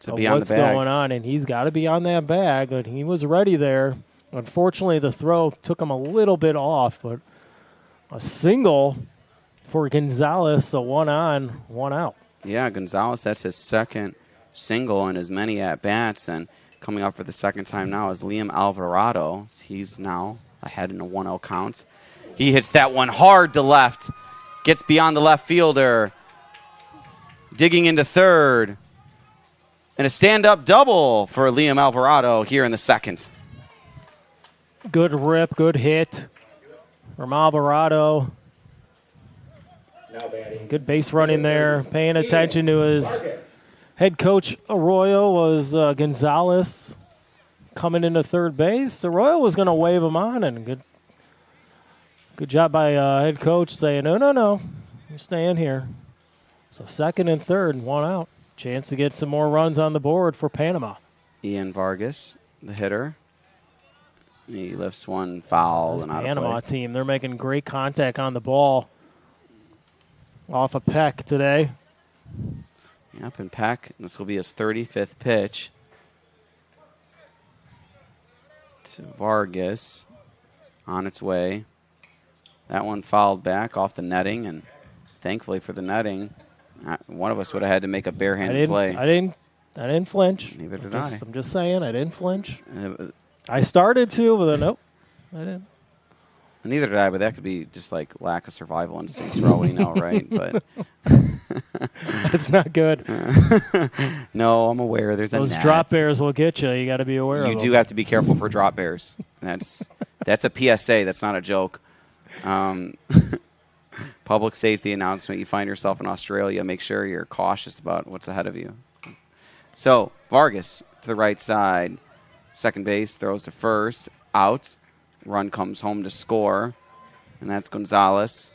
of what's going on, and he's got to be on that bag. And he was ready there. Unfortunately, the throw took him a little bit off, but a single for Gonzalez, so 1 on, 1 out. Yeah, Gonzalez, that's his second single in as many at-bats, and coming up for the second time now is Liam Alvarado. He's now ahead in a 1-0 count. He hits that one hard to left, gets beyond the left fielder, digging into third, and a stand-up double for Liam Alvarado here in the second. Good rip, good hit from Alvarado. Good base running there. Paying attention to his head coach Arroyo was Gonzalez coming into third base. Arroyo was going to wave him on, and good job by head coach saying, no, you're staying here. So second and third, 1 out. Chance to get some more runs on the board for Panama. Ian Vargas, the hitter. He lifts one foul and out of play. Panama team, they're making great contact on the ball. Off a Peck today. Yep, and Peck, this will be his 35th pitch to Vargas on its way. That one fouled back off the netting, and thankfully for the netting, one of us would have had to make a barehanded play. I didn't flinch. Neither did I. I'm just saying, I didn't flinch. I started to, but then nope, I didn't. Neither did I, but that could be just like lack of survival instincts for all we know, right? But that's not good. No, I'm aware. There's those drop bears will get you. You got to be aware of them. You do have to be careful for drop bears. That's a PSA. That's not a joke. Public safety announcement. You find yourself in Australia, make sure you're cautious about what's ahead of you. So Vargas to the right side, second base, throws to first, out. Run comes home to score, and that's Gonzalez.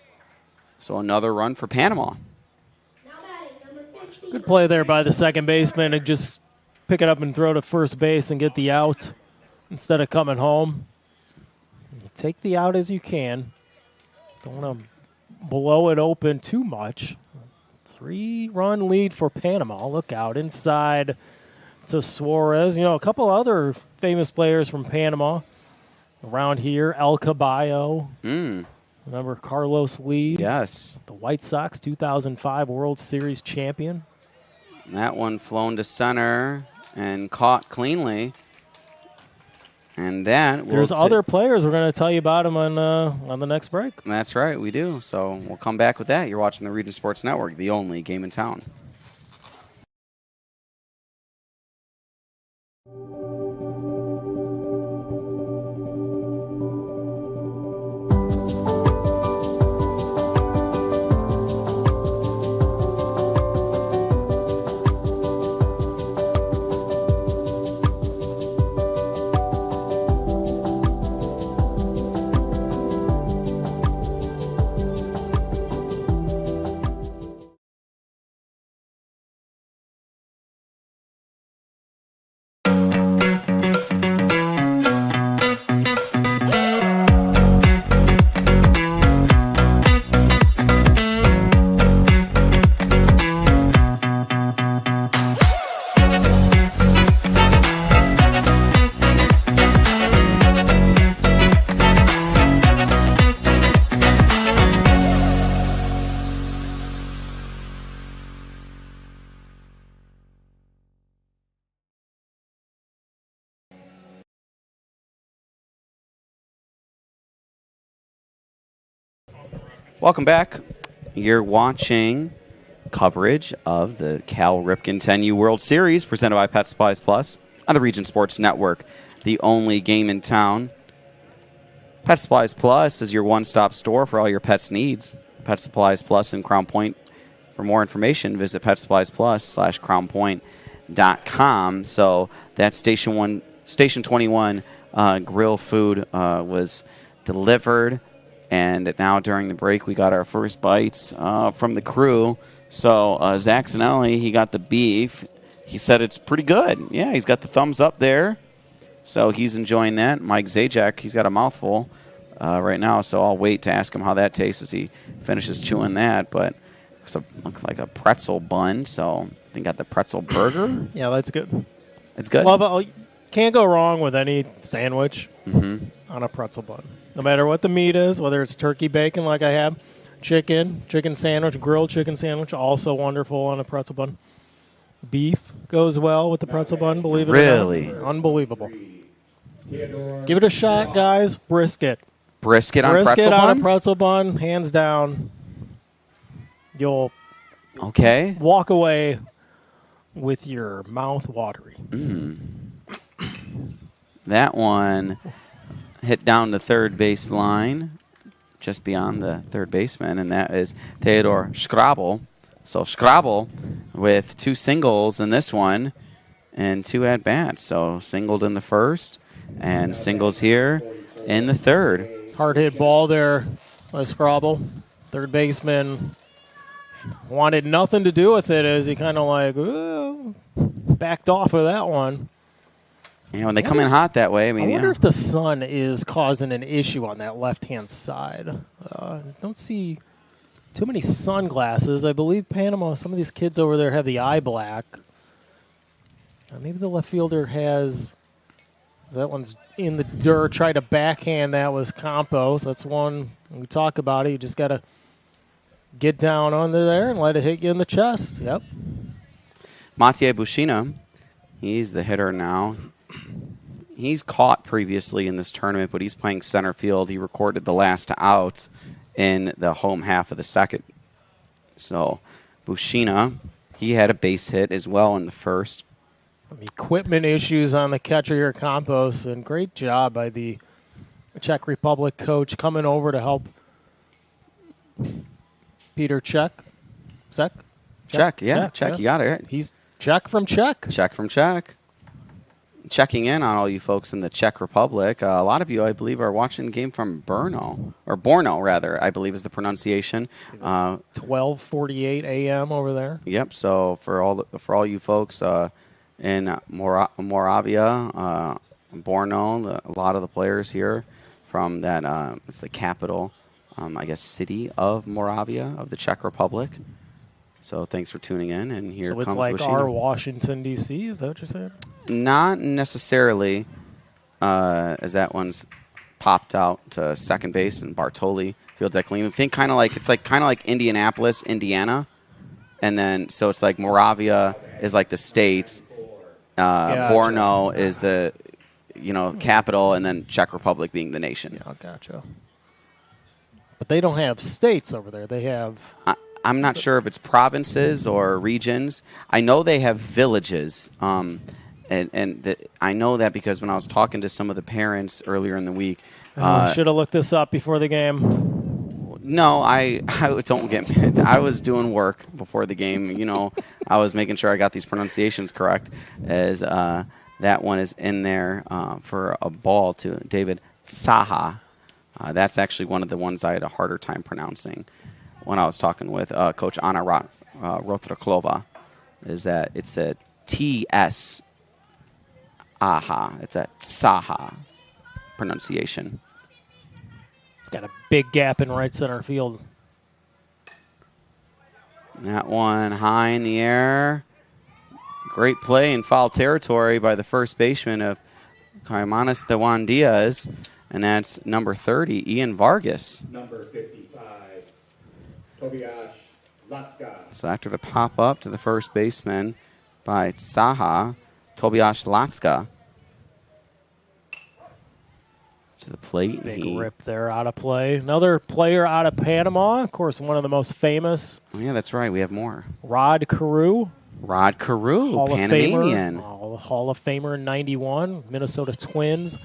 So another run for Panama. Good play there by the second baseman to just pick it up and throw to first base and get the out instead of coming home. You take the out as you can. Don't want to blow it open too much. 3-run lead for Panama. Look out inside to Suarez. You know, a couple other famous players from Panama around here. El Caballo. Remember Carlos Lee? Yes. The White Sox 2005 World Series champion. That one flown to center and caught cleanly. And that there's other players. We're going to tell you about them on the next break. That's right, we do. So we'll come back with that. You're watching the Region Sports Network, the only game in town. Welcome back. You're watching coverage of the Cal Ripken 10U World Series presented by Pet Supplies Plus on the Region Sports Network, the only game in town. Pet Supplies Plus is your one-stop store for all your pets' needs. Pet Supplies Plus in Crown Point. For more information, visit PetSuppliesPlus/CrownPoint.com. So that Station 21 grill food was delivered. And now during the break, we got our first bites from the crew. So Zach Zanelli, he got the beef. He said it's pretty good. Yeah, he's got the thumbs up there. So he's enjoying that. Mike Zajac, he's got a mouthful right now, so I'll wait to ask him how that tastes as he finishes chewing that. But looks like a pretzel bun, so they got the pretzel burger. Yeah, that's good. It's good. Well, can't go wrong with any sandwich on a pretzel bun. No matter what the meat is, whether it's turkey bacon like I have, chicken sandwich, grilled chicken sandwich, also wonderful on a pretzel bun. Beef goes well with the pretzel bun, believe it or not. Really? Unbelievable. Give it a shot, guys. Brisket. Brisket on pretzel Brisket on bun? a pretzel bun, hands down. You'll walk away with your mouth watery. That one hit down the third base line, just beyond the third baseman, and that is Theodor Scrabel. So Scrabel with 2 singles in this one and 2 at-bats. So singled in the first and singles here in the third. Hard hit ball there by Scrabel. Third baseman wanted nothing to do with it as he kind of backed off of that one. When they come in hot that way, I wonder if the sun is causing an issue on that left-hand side. Don't see too many sunglasses. I believe Panama, some of these kids over there have the eye black. Maybe the left fielder has... That one's in the dirt. Tried to backhand that was Campos. That's one we talk about it. You just got to get down under there and let it hit you in the chest. Yep. Mathieu Bushina, he's the hitter now. He's caught previously in this tournament, but he's playing center field. He recorded the last out in the home half of the second. So Bushina, he had a base hit as well in the first. Equipment issues on the catcher here, Campos, and great job by the Czech Republic coach coming over to help Peter Czech. Czech, you got it right. He's Czech from Czech. Czech from Czech. Checking in on all you folks in the Czech Republic. A lot of you, I believe, are watching the game from Borno, I believe is the pronunciation. 12:48 a.m. over there. Yep. So for all you folks in Moravia, Borno, a lot of the players here from that. It's the capital, I guess, city of Moravia of the Czech Republic. So thanks for tuning in, and here comes So it's like Bushina. our Washington, D.C., is that what you're saying? Not necessarily, as that one's popped out to second base, and Bartoli fields that clean. Think kind of like Indianapolis, Indiana, and then so it's like Moravia is like the states, Borno is the capital, and then Czech Republic being the nation. Yeah, gotcha. But they don't have states over there. They have. I'm not sure if it's provinces or regions. I know they have villages, I know that because when I was talking to some of the parents earlier in the week. Should have looked this up before the game. No, I don't get me. I was doing work before the game. I was making sure I got these pronunciations correct, as that one is in there for a ball to David Saha. That's actually one of the ones I had a harder time pronouncing when I was talking with Coach Anna Rotraklova, is that it's a T-S. Aha. It's a Saha pronunciation. It's got a big gap in right center field. That one high in the air. Great play in foul territory by the first baseman of Caimanes de Juan Diaz, and that's number 30, Ian Vargas. Number 55, Tobias Latska. So after the pop-up to the first baseman by Saha, Tobias Latska to the plate. Big rip there out of play. Another player out of Panama, of course, one of the most famous. Oh, yeah, that's right. We have more. Rod Carew. Rod Carew, Hall Panamanian. of Famer, Hall of Famer in 91, Minnesota Twins,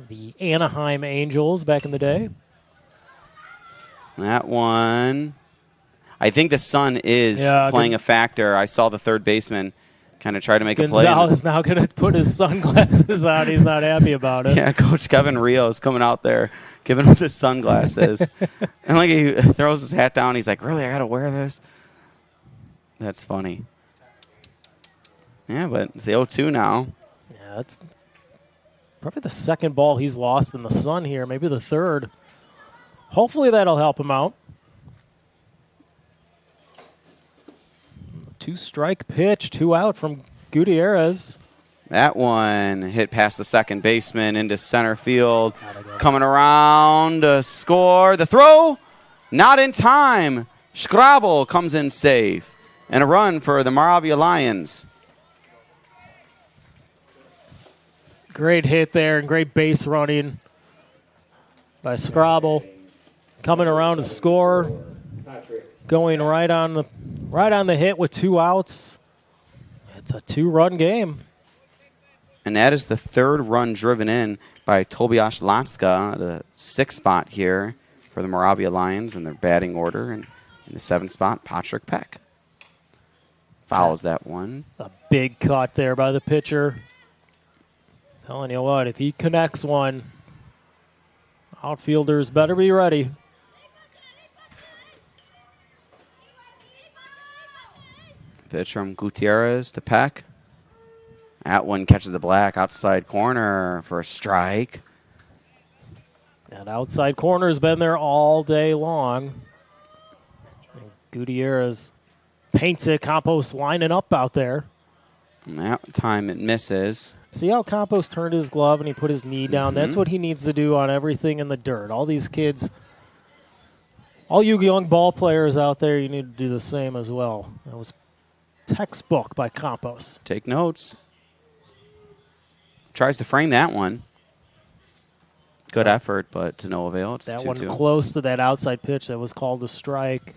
the Anaheim Angels back in the day. That one, I think the sun is playing a factor. I saw the third baseman kind of try to make a play. Gonzalez is now going to put his sunglasses on. He's not happy about it. Yeah, Coach Kevin Rios coming out there, giving him the sunglasses. And like he throws his hat down. He's like, really, I got to wear this? That's funny. Yeah, but it's the 0-2 now. Yeah, probably the second ball he's lost in the sun here, maybe the third. Hopefully that'll help him out. 2-strike pitch, 2 out from Gutierrez. That one hit past the second baseman into center field. Coming around to score. The throw, not in time. Scrabble comes in safe. And a run for the Moravia Lions. Great hit there and great base running by Scrabble. Coming around to score. Going right on the hit with 2 outs. It's a 2-run game. And that is the 3rd run driven in by Tobias Latska, the 6th spot here for the Moravia Lions in their batting order. And in the 7th spot, Patrick Peck fouls that one. A big cut there by the pitcher. Telling you what, if he connects one, outfielders better be ready. Pitch from Gutierrez to Peck. That one catches the black outside corner for a strike. That outside corner has been there all day long. And Gutierrez paints it. Campos lining up out there. And that time it misses. See how Campos turned his glove and he put his knee down? That's what he needs to do on everything in the dirt. All these kids, all you young ball players out there, you need to do the same as well. That was textbook by Campos. Take notes. Tries to frame that one. Good effort, but to no avail. It's that 2-2. one close to that outside pitch that was called a strike.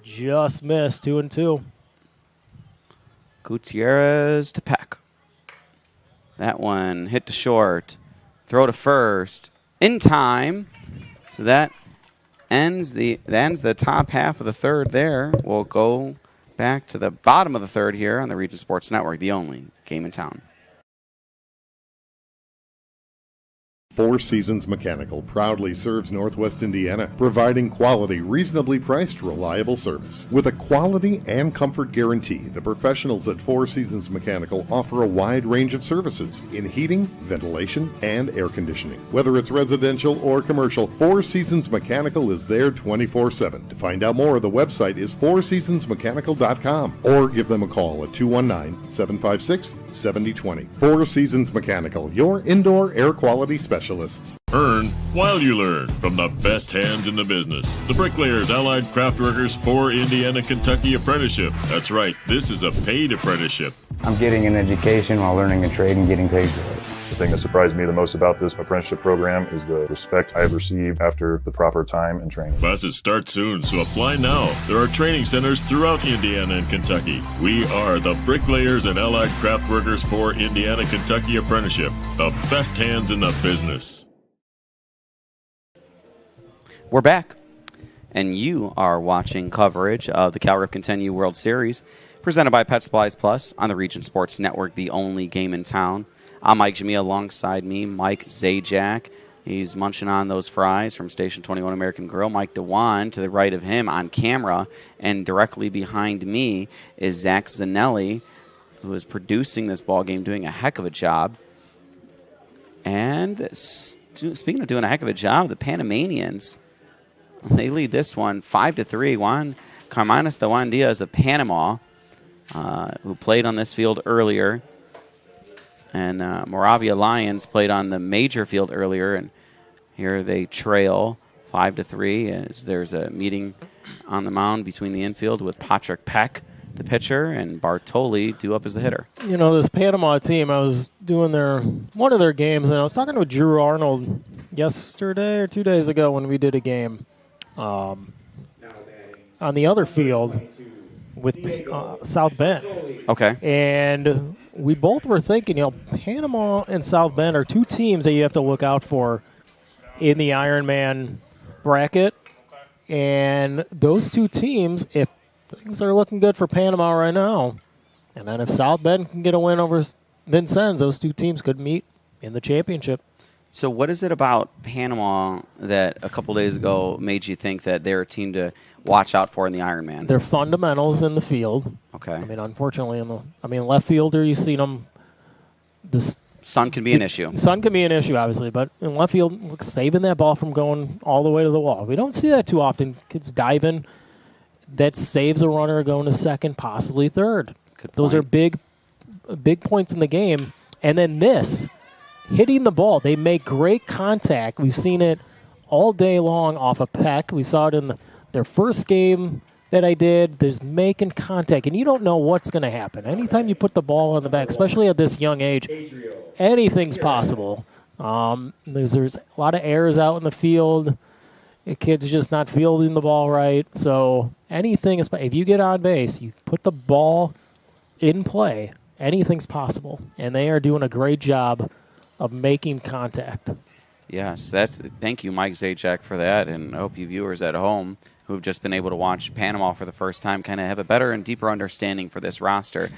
Just missed, 2-2. Gutierrez to Peck. That one hit to short. Throw to first. In time. So that ends the top half of the 3rd there. We'll go back to the bottom of the 3rd here on the Region Sports Network, the only game in town. Four Seasons Mechanical proudly serves Northwest Indiana, providing quality, reasonably priced, reliable service. With a quality and comfort guarantee, the professionals at Four Seasons Mechanical offer a wide range of services in heating, ventilation, and air conditioning. Whether it's residential or commercial, Four Seasons Mechanical is there 24/7. To find out more, the website is fourseasonsmechanical.com or give them a call at 219-756-7020. Four Seasons Mechanical, your indoor air quality specialist. Earn while you learn from the best hands in the business. The Bricklayers Allied Craftworkers for Indiana, Kentucky Apprenticeship. That's right, this is a paid apprenticeship. I'm getting an education while learning a trade and getting paid for it. The thing that surprised me the most about this apprenticeship program is the respect I have received after the proper time and training. Classes start soon, so apply now. There are training centers throughout Indiana and Kentucky. We are the Bricklayers and Allied Craftworkers for Indiana, Kentucky Apprenticeship. The best hands in the business. We're back, and you are watching coverage of the Cal Ripken 10U World Series presented by Pet Supplies Plus on the Region Sports Network, the only game in town. I'm Mike Jamia. Alongside me, Mike Zajac. He's munching on those fries from Station 21 American Grill. Mike DeWan to the right of him on camera. And directly behind me is Zach Zanelli, who is producing this ball game, doing a heck of a job. And speaking of doing a heck of a job, the Panamanians, they lead this one 5-3. Caimanes de Juan Diaz of Panama, who played on this field earlier. And Moravia Lions played on the major field earlier, and here they trail 5-3 as there's a meeting on the mound between the infield with Patrick Peck, the pitcher, and Bartoli due up as the hitter. You know, this Panama team, I was doing one of their games, and I was talking with Drew Arnold yesterday or 2 days ago when we did a game on the other field with South Bend. Okay. And we both were thinking, Panama and South Bend are two teams that you have to look out for in the Ironman bracket. And those two teams, if things are looking good for Panama right now, and then if South Bend can get a win over Vincennes, those two teams could meet in the championship. So what is it about Panama that a couple days ago made you think that they're a team to watch out for in the Ironman? Their fundamentals in the field. Okay. I mean, unfortunately, left fielder, you've seen them. Sun can be an issue. Sun can be an issue, obviously, but in left field, look, saving that ball from going all the way to the wall. We don't see that too often. Kids diving that saves a runner going to second, possibly third. Those are big points in the game. And then this, hitting the ball. They make great contact. We've seen it all day long off a peck. We saw it in their first game that I did. There's making contact, and you don't know what's going to happen. Anytime you put the ball on the back, especially at this young age, anything's possible. There's a lot of errors out in the field. The kid's just not fielding the ball right. So anything is, if you get on base, you put the ball in play, anything's possible. And they are doing a great job of making contact. Yes, thank you, Mike Zajac, for that, and I hope you viewers at home who have just been able to watch Panama for the first time kind of have a better and deeper understanding for this roster,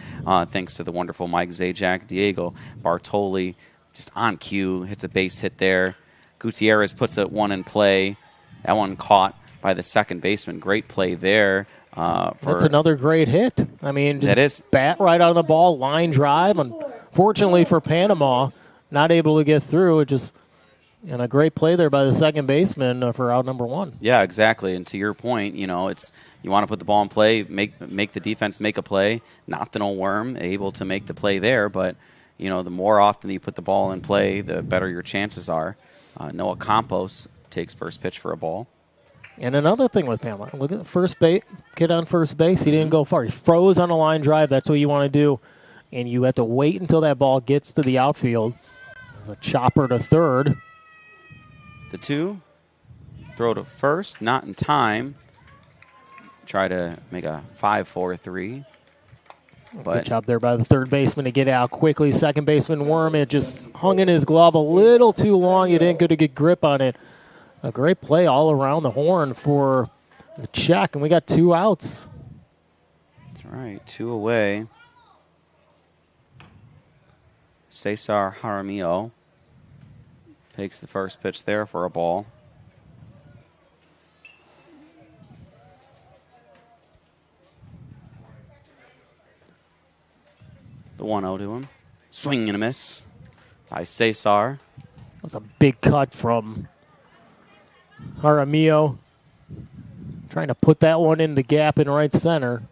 thanks to the wonderful Mike Zajac. Diego Bartoli just on cue, hits a base hit there. Gutierrez puts one in play. That one caught by the second baseman. Great play there. That's another great hit. I mean, just that is bat right on the ball, line drive. Unfortunately for Panama, not able to get through. And a great play there by the second baseman for out number one. Yeah, exactly. And to your point, you want to put the ball in play, make the defense make a play. Not the no worm, able to make the play there, but the more often you put the ball in play, the better your chances are. Noah Campos takes first pitch for a ball. And another thing with Panama, look at the first base kid on first base. He didn't go far. He froze on a line drive. That's what you want to do, and you have to wait until that ball gets to the outfield. There's a chopper to third. The 2, throw to first, not in time. Try to make a 5-4-3. Good job there by the third baseman to get out quickly. Second baseman Worm, it just hung in his glove a little too long. He didn't get a good grip on it. A great play all around the horn for the check, and we got 2 outs. That's right, 2 away. Cesar Jaramillo takes the first pitch there for a ball. The 1-0 to him. Swing and a miss by Cesar. That was a big cut from Jaramillo. Trying to put that one in the gap in right center.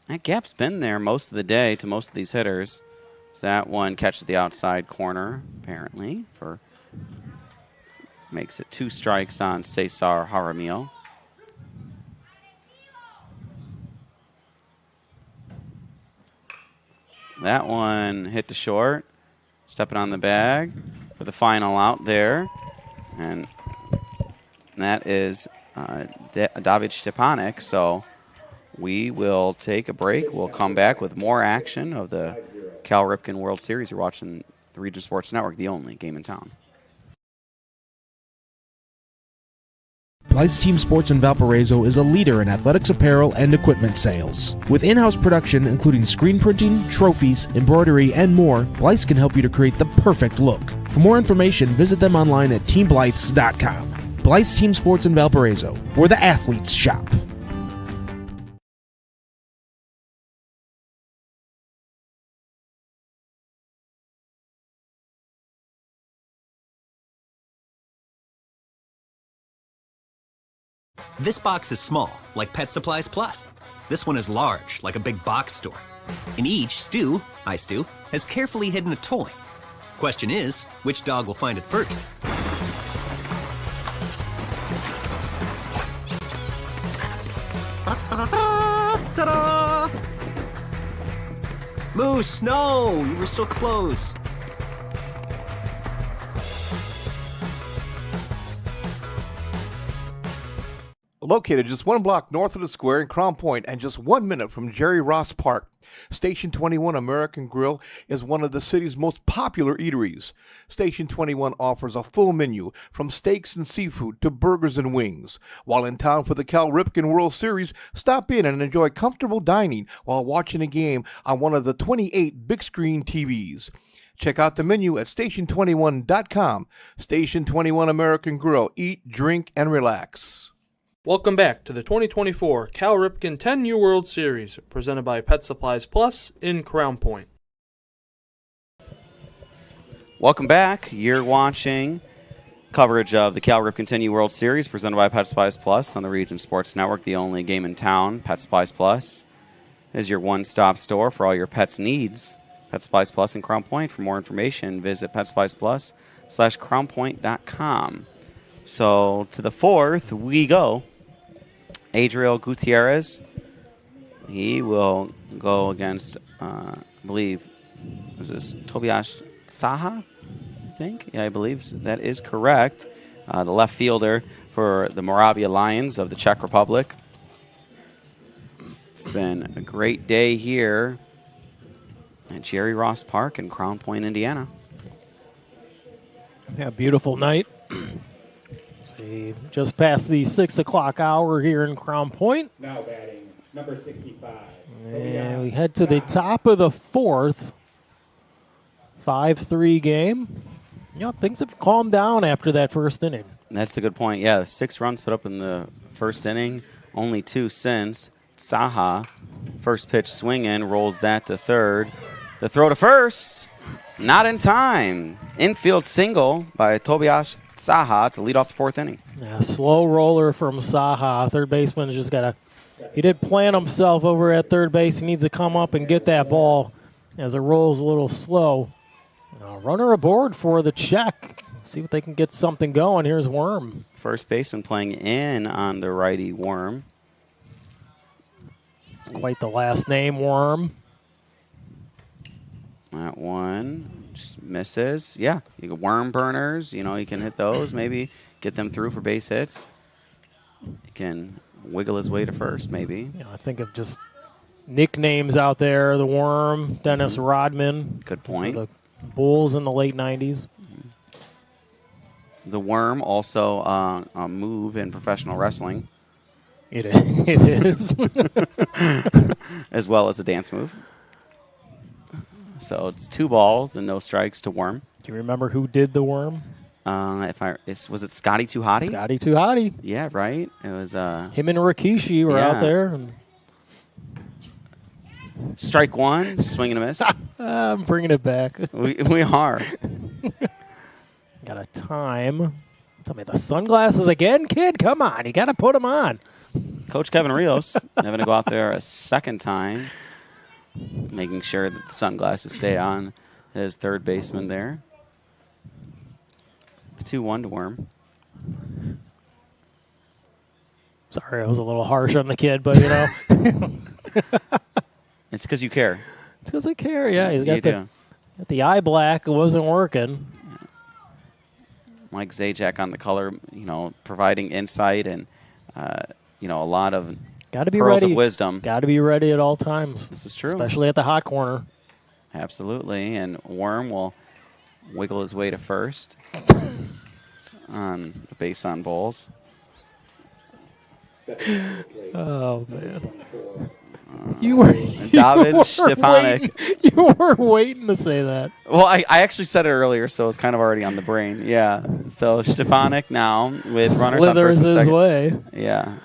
That gap's been there most of the day to most of these hitters. So that one catches the outside corner, apparently, makes it 2 strikes on Cesar Jaramillo. That one hit to short, stepping on the bag for the final out there. And that is David Stepanek. So we will take a break. We'll come back with more action of the Cal Ripken World Series. You're watching the Region Sports Network, the only game in town. Blythe's Team Sports in Valparaiso is a leader in athletics apparel and equipment sales. With in-house production including screen printing, trophies, embroidery, and more, Blythe's can help you to create the perfect look. For more information, visit them online at teamblythes.com. Blythe's Team Sports in Valparaiso, where the athletes shop. This box is small, like Pet Supplies Plus. This one is large, like a big box store. In each, Stu, has carefully hidden a toy. Question is, which dog will find it first? Ta-da! Moose, no! You were so close. Located just 1 block north of the square in Crown Point and just 1 minute from Jerry Ross Park, Station 21 American Grill is one of the city's most popular eateries. Station 21 offers a full menu from steaks and seafood to burgers and wings. While in town for the Cal Ripken World Series, stop in and enjoy comfortable dining while watching a game on one of the 28 big screen TVs. Check out the menu at station21.com. Station 21 American Grill. Eat, drink, and relax. Welcome back to the 2024 Cal Ripken 10U World Series, presented by Pet Supplies Plus in Crown Point. Welcome back. You're watching coverage of the Cal Ripken 10U World Series presented by Pet Supplies Plus on the Region Sports Network, the only game in town. Pet Supplies Plus is your one-stop store for all your pets' needs. Pet Supplies Plus in Crown Point. For more information, visit PetSuppliesPlus/CrownPoint.com. So to the fourth we go. Adriel Gutierrez. He will go against, I believe, is this Tobias Saha? I think. Yeah, I believe that is correct. The left fielder for the Moravia Lions of the Czech Republic. It's been a great day here at Jerry Ross Park in Crown Point, Indiana. Yeah, beautiful night. Just past the 6 o'clock hour here in Crown Point. Now batting, number 65. And we head to the top of the fourth. 5-3 game. Yeah, things have calmed down after that first inning. That's a good point. Yeah, 6 runs put up in the first inning, only 2 since. Saha, first pitch swing in, rolls that to third. The throw to first, not in time. Infield single by Tobias Saha to lead off the fourth inning. Yeah, slow roller from Saha. Third baseman has just got to, he did plant himself over at third base. He needs to come up and get that ball as it rolls a little slow. Runner aboard for the Czech. See if they can get something going. Here's Worm. First baseman playing in on the righty Worm. It's quite the last name, Worm. That one just misses. Yeah, you got worm burners. You can hit those. Maybe get them through for base hits. He can wiggle his way to first, maybe. I think of just nicknames out there. The Worm, Dennis Rodman. Good point. The Bulls in the late 90s. The Worm, also a move in professional wrestling. It is. As well as a dance move. So it's 2 balls and no strikes to Worm. Do you remember who did the Worm? Was it Scotty Too Hotty? Scotty Too Hotty. Yeah, right. It was him and Rikishi were out there. And strike 1, swing and a miss. I'm bringing it back. We are. Got a time. Tell me the sunglasses again, kid. Come on, you got to put them on. Coach Kevin Rios having to go out there a second time, making sure that the sunglasses stay on his third baseman there. The 2-1 to Worm. Sorry, I was a little harsh on the kid, but It's because you care. It's because I care. Yeah, he's got the eye black. It wasn't working. Mike Zajac on the color, providing insight and a lot of pearls of wisdom. Got to be ready at all times. This is true. Especially at the hot corner. Absolutely. And Worm will wiggle his way to first on the base on balls. Oh, man. You were David Stepanek. You were waiting to say that. Well, I actually said it earlier, so it's kind of already on the brain. Yeah. So Stepanek now with runners on first and second. Slithers his way. Yeah.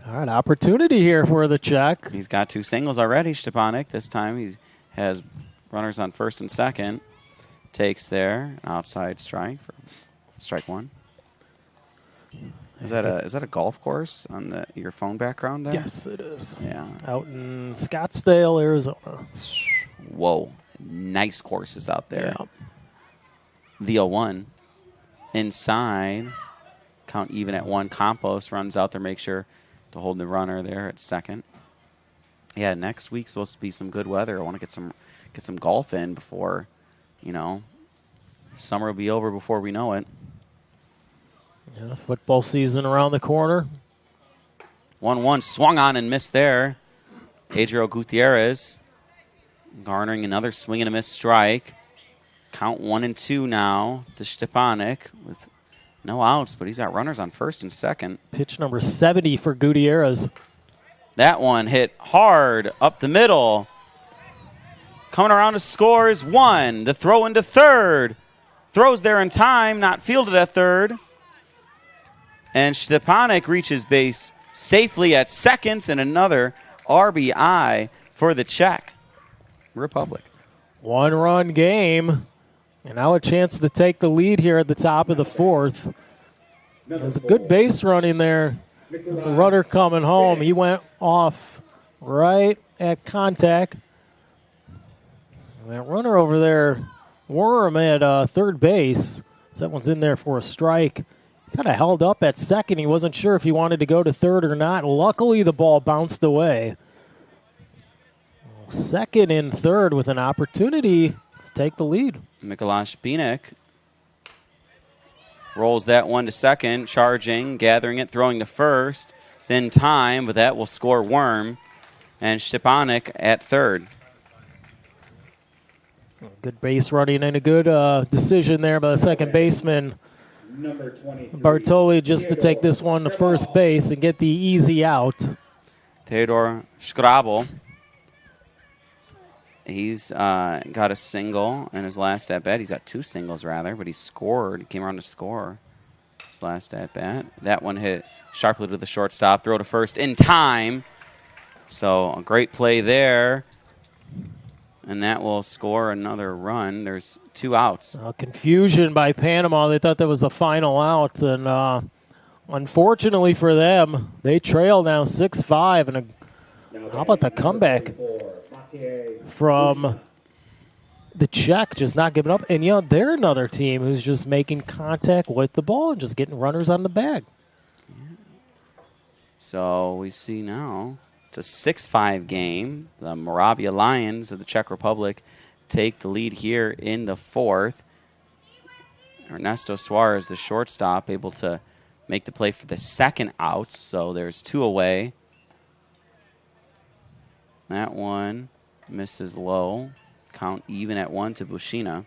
All right, opportunity here for the Czech. He's got 2 singles already, Stepanek. This time he has runners on first and second. Takes there, an outside strike for strike 1. Is that a golf course on your phone background there? Yes, it is. Yeah. Out in Scottsdale, Arizona. Whoa. Nice courses out there. Yeah. The 0-1. Inside. Count even at 1. Campos runs out there, make sure to hold the runner there at second. Yeah, next week's supposed to be some good weather. I want to get some golf in before, summer will be over before we know it. Yeah, football season around the corner. 1-1 swung on and missed there. Adriel Gutierrez garnering another swing and a miss strike. Count 1-2 now to Stepanek with no outs, but he's got runners on first and second. Pitch number 70 for Gutierrez. That one hit hard up the middle. Coming around to score is 1. The throw into third. Throws there in time, not fielded at third. And Stepanek reaches base safely at second, and another RBI for the Czech Republic. 1-run game. And now a chance to take the lead here at the top of the fourth. There's a good base running there. The runner coming home. He went off right at contact. And that runner over there, Worm at third base. That one's in there for a strike. Kind of held up at second. He wasn't sure if he wanted to go to third or not. Luckily, the ball bounced away. Second and third with an opportunity to take the lead. Mikolash Binek rolls that one to second, charging, gathering it, throwing to first. It's in time, but that will score Worm. And Stepanek at third. Good base running and a good decision there by the second baseman. Bartoli just to take this one to first base and get the easy out. Theodore Scrabel. He's got a single in his last at-bat. He's got two singles, rather, but he scored. He came around to score his last at-bat. That one hit sharply to the shortstop. Throw to first in time. So a great play there. And that will score another run. There's two outs. Confusion by Panama. They thought that was the final out. And unfortunately for them, they trail now 6-5. And how about the comeback from the Czech, just not giving up. And, they're another team who's just making contact with the ball and just getting runners on the bag. So we see now it's a 6-5 game. The Moravia Lions of the Czech Republic take the lead here in the fourth. Ernesto Suarez, the shortstop, able to make the play for the second out. So there's two away. That one misses low. Count even at one to Bushina.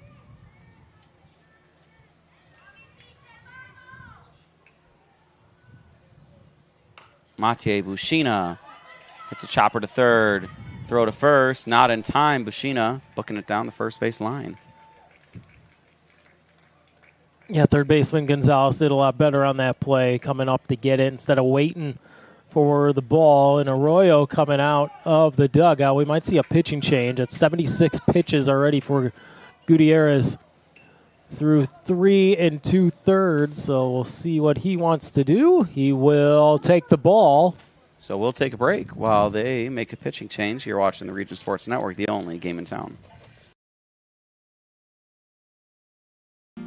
Matej Bushina hits a chopper to third. Throw to first. Not in time. Bushina booking it down the first base line. Yeah, third baseman Gonzalez did a lot better on that play, coming up to get it instead of waiting for the ball. And Arroyo coming out of the dugout. We might see a pitching change at 76 pitches already for Gutierrez through 3 2/3. So we'll see what he wants to do. He will take the ball. So we'll take a break while they make a pitching change. You're watching the Region Sports Network, the only game in town.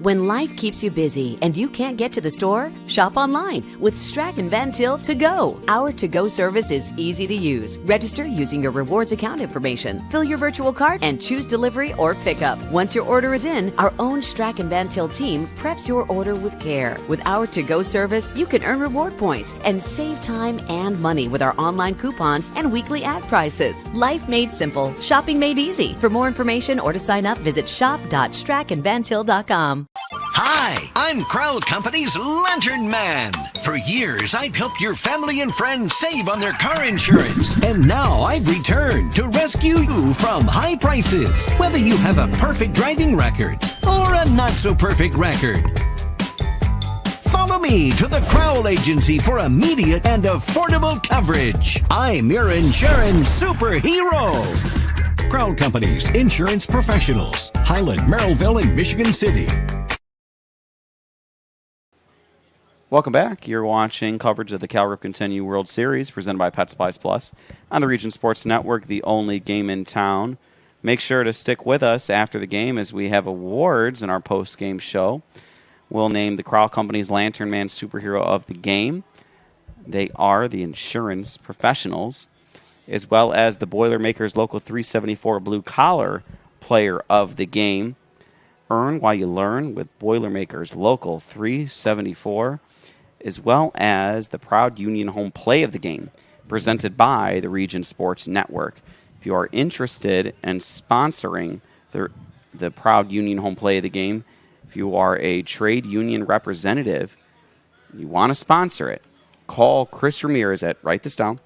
When life keeps you busy and you can't get to the store, shop online with Strachan Van Til To Go. Our to-go service is easy to use. Register using your rewards account information, fill your virtual cart, and choose delivery or pickup. Once your order is in, our own Strachan Van Til team preps your order with care. With our to-go service, you can earn reward points and save time and money with our online coupons and weekly ad prices. Life made simple, shopping made easy. For more information or to sign up, visit shop.strachanvantil.com. Hi, I'm Crowd Company's Lantern Man. For years, I've helped your family and friends save on their car insurance. And now I've returned to rescue you from high prices. Whether you have a perfect driving record or a not-so-perfect record. Follow me to the Crowd Agency for immediate and affordable coverage. I'm your insurance superhero. Crowd Company's insurance professionals. Highland, Merrillville, and Michigan City. Welcome back. You're watching coverage of the Cal Ripken 10U World Series presented by Pet Supplies Plus on the Region Sports Network, the only game in town. Make sure to stick with us after the game as we have awards in our post-game show. We'll name the Crowd Company's Lantern Man Superhero of the Game. They are the insurance professionals, as well as the Boilermakers Local 374 Blue Collar Player of the Game. Earn while you learn with Boilermakers Local 374, as well as the Proud Union Home Play of the Game, presented by the Region Sports Network. If you are interested in sponsoring the Proud Union Home Play of the Game, if you are a trade union representative, you want to sponsor it, call Chris Ramirez at, write this down,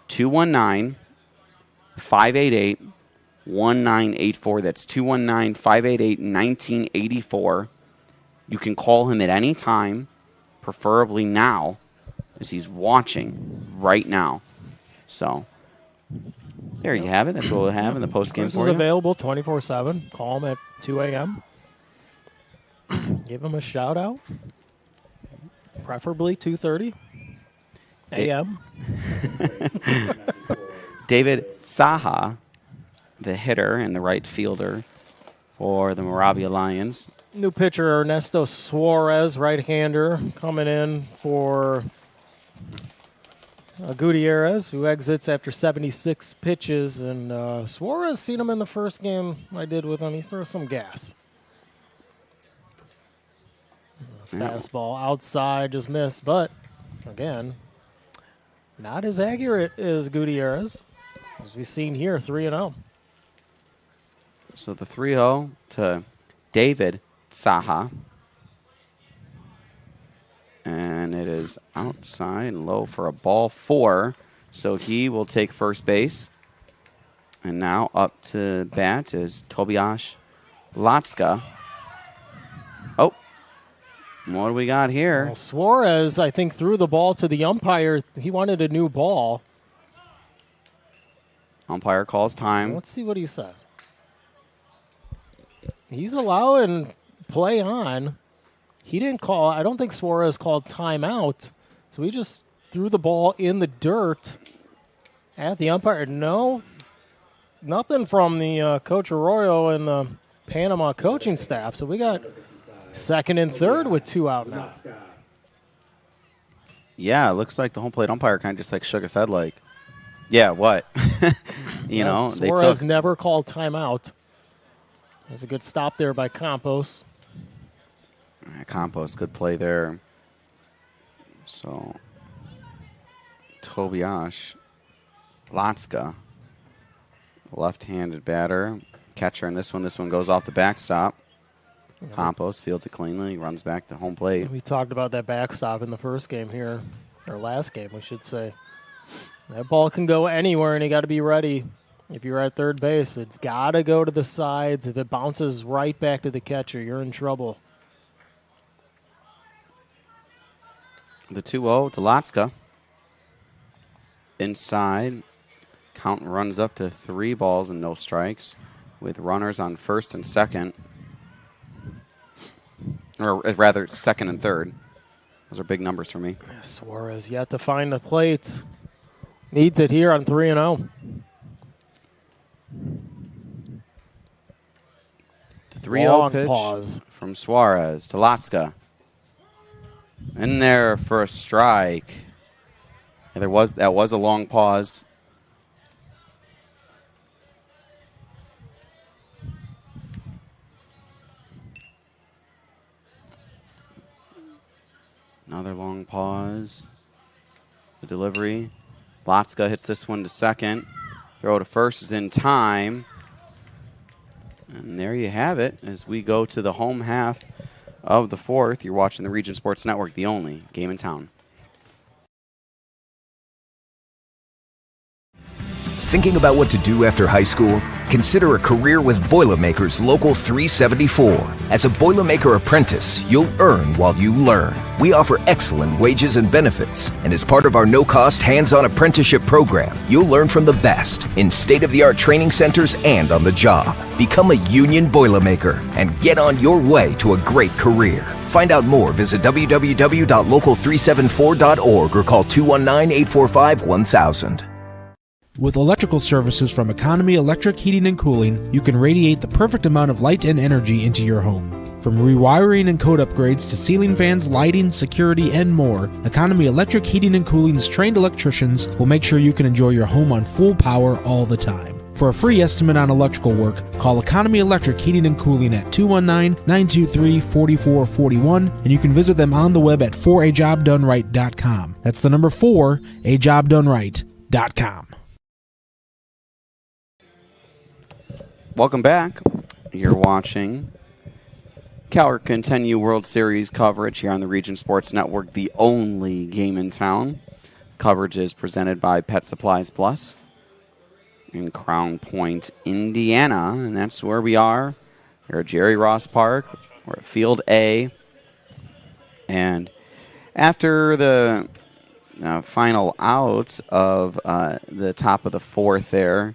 219-588-1984. That's 219-588-1984. You can call him at any time, preferably now, as he's watching right now. So There you have it. That's what we'll have in the postgame Chris for is you. available 24/7. Call him at 2 a.m. Give him a shout out. Preferably 2:30 a.m. David Saha, the hitter and the right fielder for the Moravia Lions. New pitcher Ernesto Suarez, right-hander, coming in for Gutierrez, who exits after 76 pitches. And Suarez, seen him in the first game I did with him. He throws some gas. Fastball outside, just missed. But, again, not as accurate as Gutierrez. As we've seen here, 3-0. So the 3-0 to David Saha. And it is outside low for a ball 4. So he will take first base. And now up to bat is Tobias Latska. Oh, what do we got here? Well, Suarez, I think, threw the ball to the umpire. He wanted a new ball. Umpire calls time. Let's see what he says. He's allowing play on. He didn't call. I don't think Suarez called timeout. So he just threw the ball in the dirt at the umpire. No, nothing from the Coach Arroyo and the Panama coaching staff. So we got second and third with 2 out now. Yeah, it looks like the home plate umpire kind of just like shook his head like, yeah, what? you know, Suarez never called timeout. There's a good stop there by Campos. Campos, good play there. So, Tobias Latska, left-handed batter. Catcher in this one. This one goes off the backstop. Campos fields it cleanly, runs back to home plate. We talked about that backstop in the first game here, or last game, we should say. That ball can go anywhere, and you got to be ready. If you're at third base, it's got to go to the sides. If it bounces right back to the catcher, you're in trouble. The 2-0 to Latska. Inside, count runs up to 3 balls and no strikes with runners on first and second. Or rather, second and third. Those are big numbers for me. Suarez yet to find the plate. Needs it here on 3-0. The 3-0 pitch pause from Suarez to Latska. In there for a strike. And that was a long pause. Another long pause. The delivery. Latska hits this one to second. Throw to first is in time. And there you have it as we go to the home half of the fourth. You're watching the Region Sports Network, the only game in town. Thinking about what to do after high school? Consider a career with Boilermakers Local 374. As a Boilermaker apprentice, you'll earn while you learn. We offer excellent wages and benefits, and as part of our no-cost hands-on apprenticeship program, you'll learn from the best in state-of-the-art training centers and on the job. Become a union Boilermaker and get on your way to a great career. Find out more, visit www.local374.org or call 219-845-1000. With electrical services from Economy Electric Heating and Cooling, you can radiate the perfect amount of light and energy into your home. From rewiring and code upgrades to ceiling fans, lighting, security, and more, Economy Electric Heating and Cooling's trained electricians will make sure you can enjoy your home on full power all the time. For a free estimate on electrical work, call Economy Electric Heating and Cooling at 219-923-4441, and you can visit them on the web at 4ajobdoneright.com. That's the number 4ajobdoneright.com. Welcome back. You're watching Ripken 10U World Series coverage here on the Region Sports Network, the only game in town. Coverage is presented by Pet Supplies Plus in Crown Point, Indiana, and that's where we are. We're at Jerry Ross Park. We're at Field A. And after the final out of the top of the fourth there,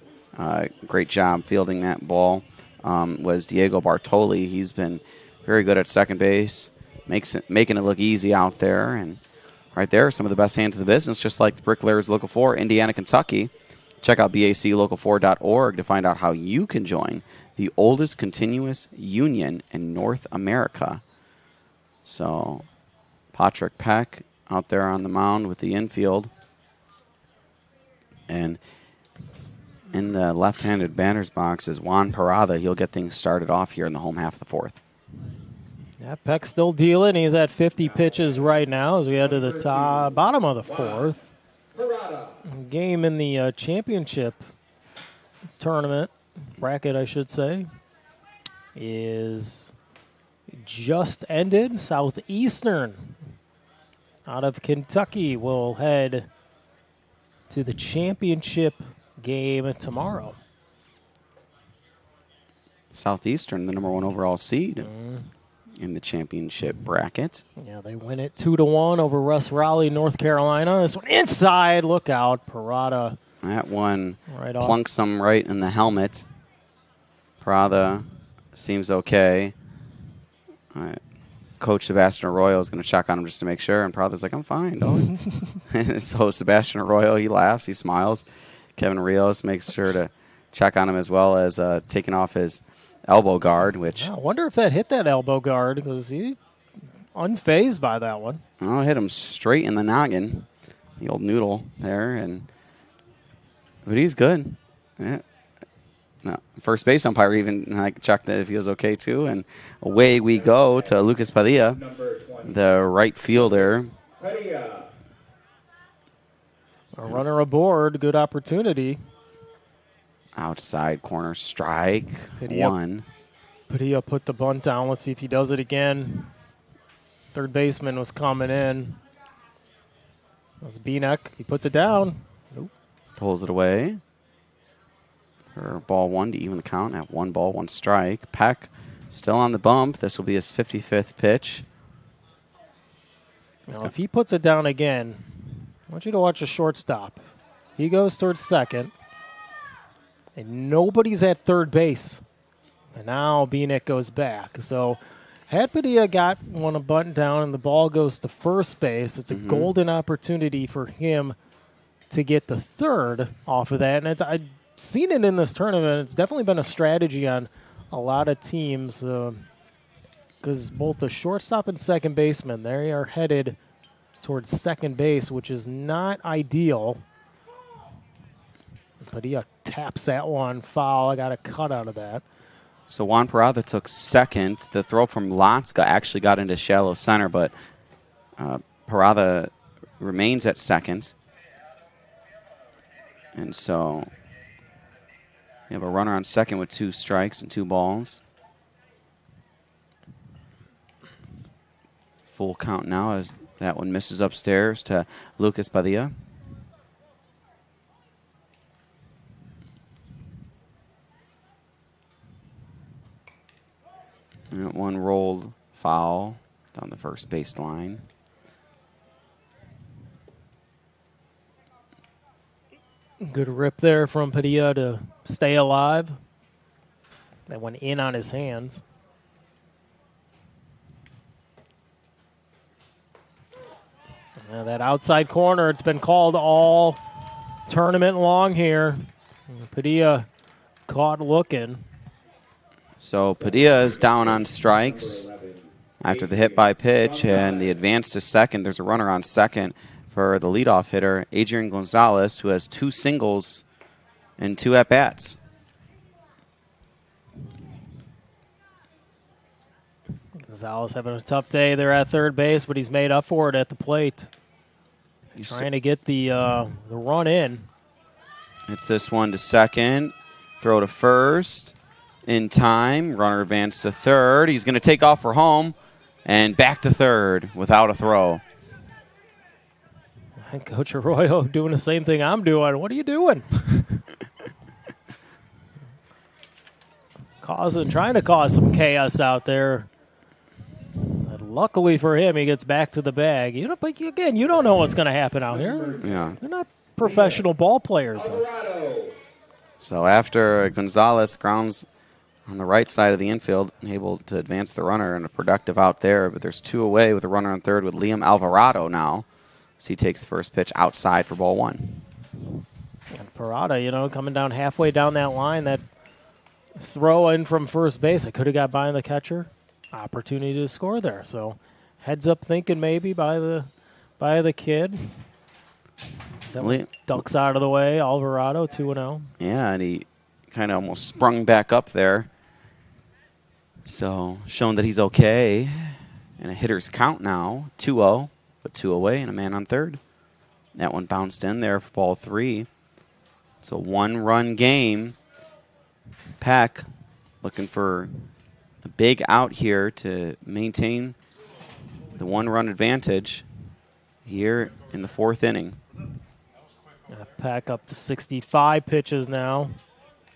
great job fielding that ball, was Diego Bartoli. He's been very good at second base, making it look easy out there. And right there, some of the best hands in the business, just like the Bricklayers Local 4, Indiana, Kentucky. Check out baclocal4.org to find out how you can join the oldest continuous union in North America. So, Patrick Peck out there on the mound with the infield. And in the left-handed batter's box is Juan Parada. He'll get things started off here in the home half of the fourth. Yeah, Peck's still dealing. He's at 50 pitches right now as we head to the bottom of the fourth. Game in the championship tournament, bracket I should say, is just ended. Southeastern out of Kentucky will head to the championship game tomorrow. Southeastern, the number 1 overall seed in the championship bracket. Yeah, they win it 2-1 over Russ Raleigh, North Carolina. This one inside, look out, Parada. That one right plunks him right in the helmet. Parada seems okay. Coach Sebastian Arroyo is going to check on him just to make sure, and Parada's like, I'm fine, dog. So Sebastian Arroyo, he laughs, he smiles. Kevin Rios makes sure to check on him as well as taking off his elbow guard, which... I wonder if that hit that elbow guard because he unfazed by that one. Oh, hit him straight in the noggin, the old noodle there, but he's good. Yeah. No, first base umpire even checked that if he was okay too, and away we go to Lucas Padilla, the right fielder. A runner aboard, good opportunity. Outside corner strike, one. Padilla put the bunt down. Let's see if he does it again. Third baseman was coming in. That was Beanuck. He puts it down. Nope. Pulls it away. For ball 1 to even the count at 1 ball, 1 strike. Peck still on the bump. This will be his 55th pitch. Now, if he puts it down again, I want you to watch a shortstop. He goes towards second, and nobody's at third base. And now Beanick goes back. So had Padilla got one a bunt down and the ball goes to first base, it's a golden opportunity for him to get the third off of that. And I've seen it in this tournament. It's definitely been a strategy on a lot of teams because both the shortstop and second baseman, they are headed towards second base, which is not ideal. Padilla taps that one foul. I got a cut out of that. So Juan Parada took second. The throw from Lotska actually got into shallow center, but Parada remains at second. And so we have a runner on second with 2 strikes and 2 balls. Full count now as that one misses upstairs to Lucas Padilla. And one rolled foul down the first baseline. Good rip there from Padilla to stay alive. That went in on his hands. Now that outside corner, it's been called all tournament long here. Padilla caught looking. So Padilla is down on strikes after the hit by pitch and the advance to second. There's a runner on second for the leadoff hitter, Adrian Gonzalez, who has 2 singles and 2 at-bats. Gonzalez having a tough day there at third base, but he's made up for it at the plate. Trying to get the run in. It's this one to second. Throw to first. In time. Runner advanced to third. He's going to take off for home. And back to third without a throw. Coach Arroyo doing the same thing I'm doing. What are you doing? Trying to cause some chaos out there. And luckily for him, he gets back to the bag. But again, you don't know what's going to happen out here. Yeah. They're not professional ball players. So after Gonzalez grounds on the right side of the infield, able to advance the runner and a productive out there, but there's 2 away with a runner on third with Liam Alvarado now as he takes the first pitch outside for ball 1. And Parada, coming down halfway down that line, that throw in from first base, I could have got by the catcher. Opportunity to score there. So heads up thinking maybe by the kid. Ducks out of the way, Alvarado 2-0. Yeah, and he kind of almost sprung back up there. So showing that he's okay. And a hitter's count now, 2-0, but 2 away and a man on third. That one bounced in there for ball 3. It's a 1-run game. Peck looking for a big out here to maintain the 1-run advantage here in the 4th inning. Peck up to 65 pitches now.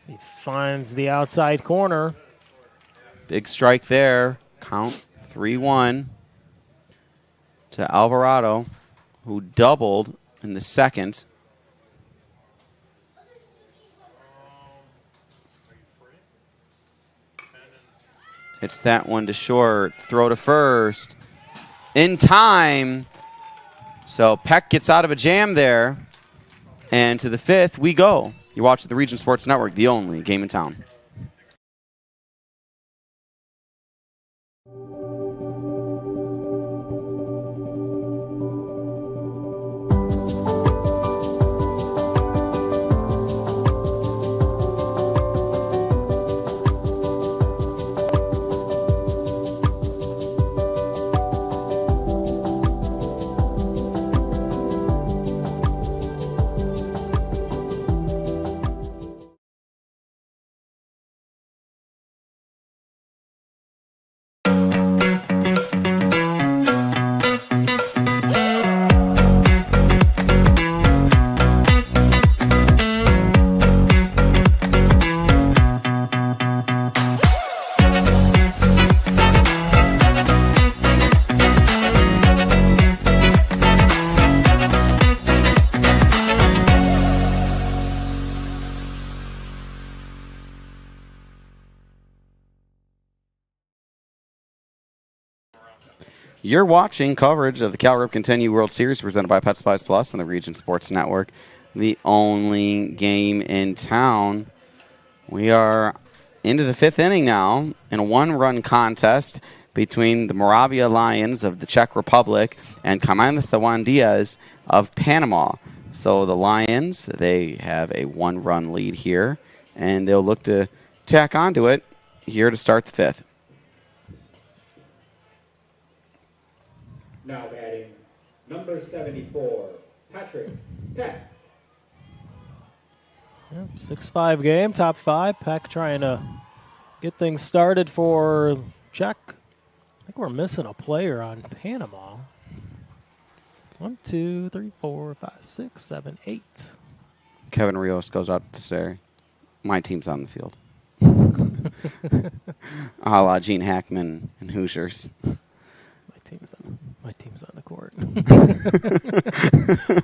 He finds the outside corner. Big strike there. Count 3-1 to Alvarado, who doubled in the second. Hits that one to short. Throw to first. In time. So Peck gets out of a jam there. And to the 5th we go. You're watching the Region Sports Network, the only game in town. You're watching coverage of the Cal Ripken 10U World Series presented by Pet Supplies Plus on the Region Sports Network, the only game in town. We are into the 5th inning now in a 1-run contest between the Moravia Lions of the Czech Republic and Caimanes de Juan Diaz of Panama. So the Lions, they have a 1-run lead here, and they'll look to tack onto it here to start the 5th. Now batting, number 74, Patrick Peck. Yep, 6-5 game, top 5. Peck trying to get things started for Czech. I think we're missing a player on Panama. 1, 2, 3, 4, 5, 6, 7, 8. Kevin Rios goes out to say, my team's on the field. A la Gene Hackman and Hoosiers. My team's on the court.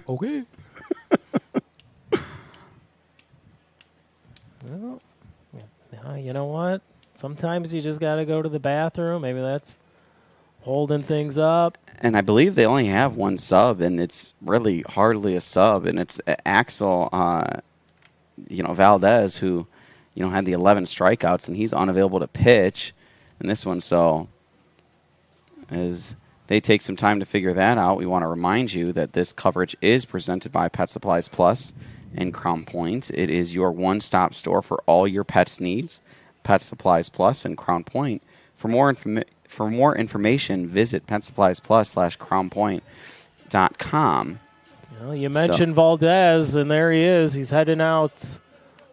Okay. Well, you know what? Sometimes you just got to go to the bathroom. Maybe that's holding things up. And I believe they only have 1 sub, and it's really hardly a sub. And it's Axel, Valdez, who, had the 11 strikeouts, and he's unavailable to pitch in this one. So as they take some time to figure that out, we want to remind you that this coverage is presented by Pet Supplies Plus in Crown Point. It is your one-stop store for all your pets' needs. Pet Supplies Plus in Crown Point. For more information, visit PetSuppliesPlus/CrownPoint.com. You mentioned Valdez, and there he is. He's heading out,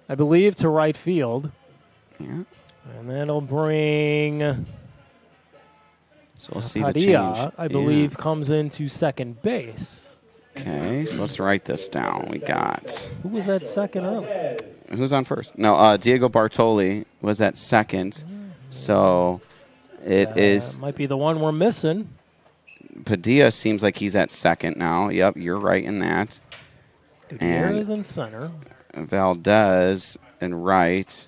I believe, to right field. Yeah. And that'll bring... So we'll see the Padilla, change. I believe, comes into second base. Okay, so let's write this down. We got... Who was at second early? Who's on first? No, Diego Bartoli was at second. So it is... Might be the one we're missing. Padilla seems like he's at second now. Yep, you're right in that. Gutierrez in center. Valdez and right.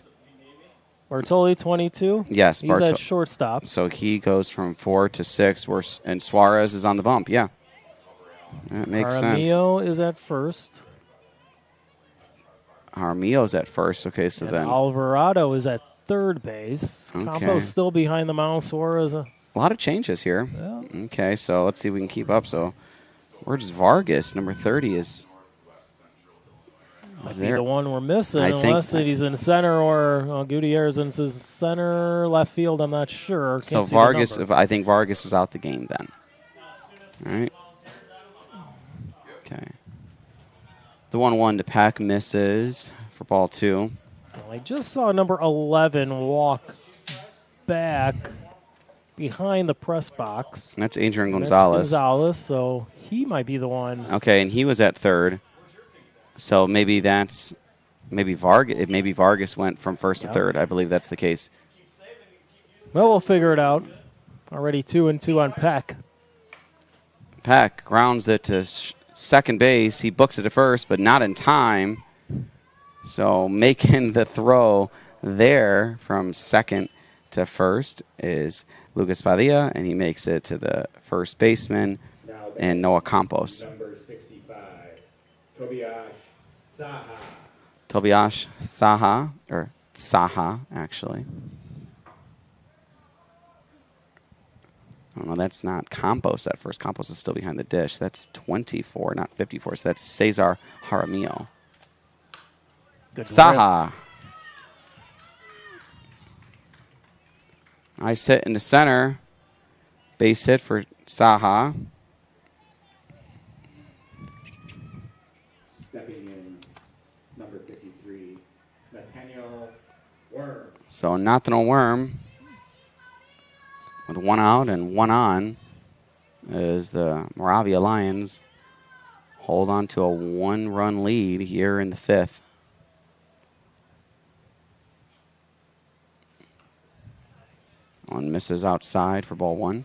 Bartoli, 22? Yes, he's at shortstop. So he goes from 4 to 6, and Suarez is on the bump. Yeah, that makes sense. Jaramillo is at first. Jaramillo's at first. Okay, so and then Alvarado is at third base. Okay. Campo's still behind the mound. Suarez. A lot of changes here. Yeah. Okay, so let's see if we can keep up. So where's Vargas? Number 30 is Might be the one we're missing, I unless think, he's in center or Gutierrez in center, left field. I'm not sure. So Vargas, I think Vargas is out the game then. All right. Okay. The 1-1 to Peck misses for ball 2. Well, I just saw number 11 walk back behind the press box. And that's Adrian Gonzalez. That's Gonzalez, so he might be the one. Okay, and he was at third. So maybe Vargas. Maybe Vargas went from first to third. I believe that's the case. Well, we'll figure it out. Already 2-2 on Peck. Peck grounds it to second base. He books it to first, but not in time. So making the throw there from second to first is Lucas Padilla, and he makes it to the first baseman and Noah Campos. Number 65, Tobias Saha. Tobias Saha, or Saha, actually. Oh, no, that's not Campos at first. Campos is still behind the dish. That's 24, not 54. So that's Cesar Jaramillo. Good Saha. Nice hit in the center. Base hit for Saha. Stepping in, number 53, Nathaniel Worm. So Nathaniel Worm with 1 out and 1 on as the Moravia Lions hold on to a 1-run lead here in the 5th. One misses outside for ball 1.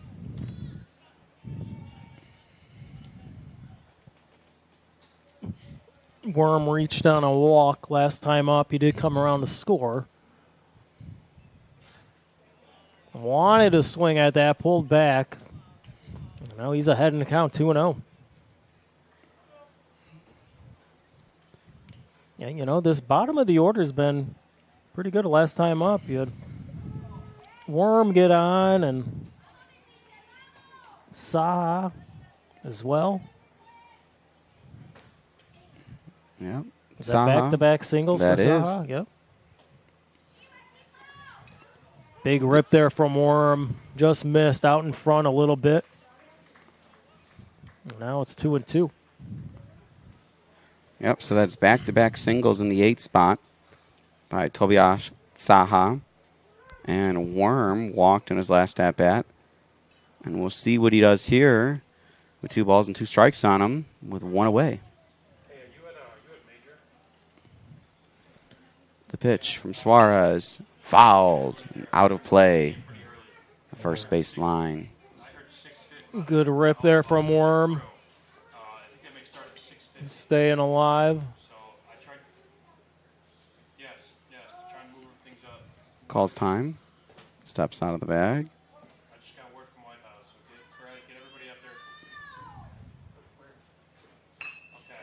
Worm reached on a walk last time up. He did come around to score. Wanted to swing at that, pulled back. Now he's ahead in the count, 2-0. Yeah, you know, this bottom of the order's been pretty good last time up. You had Worm get on and Saha as well. Yep. Is that back-to-back singles that for Saha? Is. Yep. Big rip there from Worm. Just missed out in front a little bit. Now it's 2-2. Yep, so that's back-to-back singles in the 8th spot by Tobias Saha. And Worm walked in his last at-bat. And we'll see what he does here with 2 balls and 2 strikes on him with 1 away. The pitch from Suarez, fouled, out of play. The first base line. Good rip there from Worm. Staying alive. Calls time. Steps out of the bag.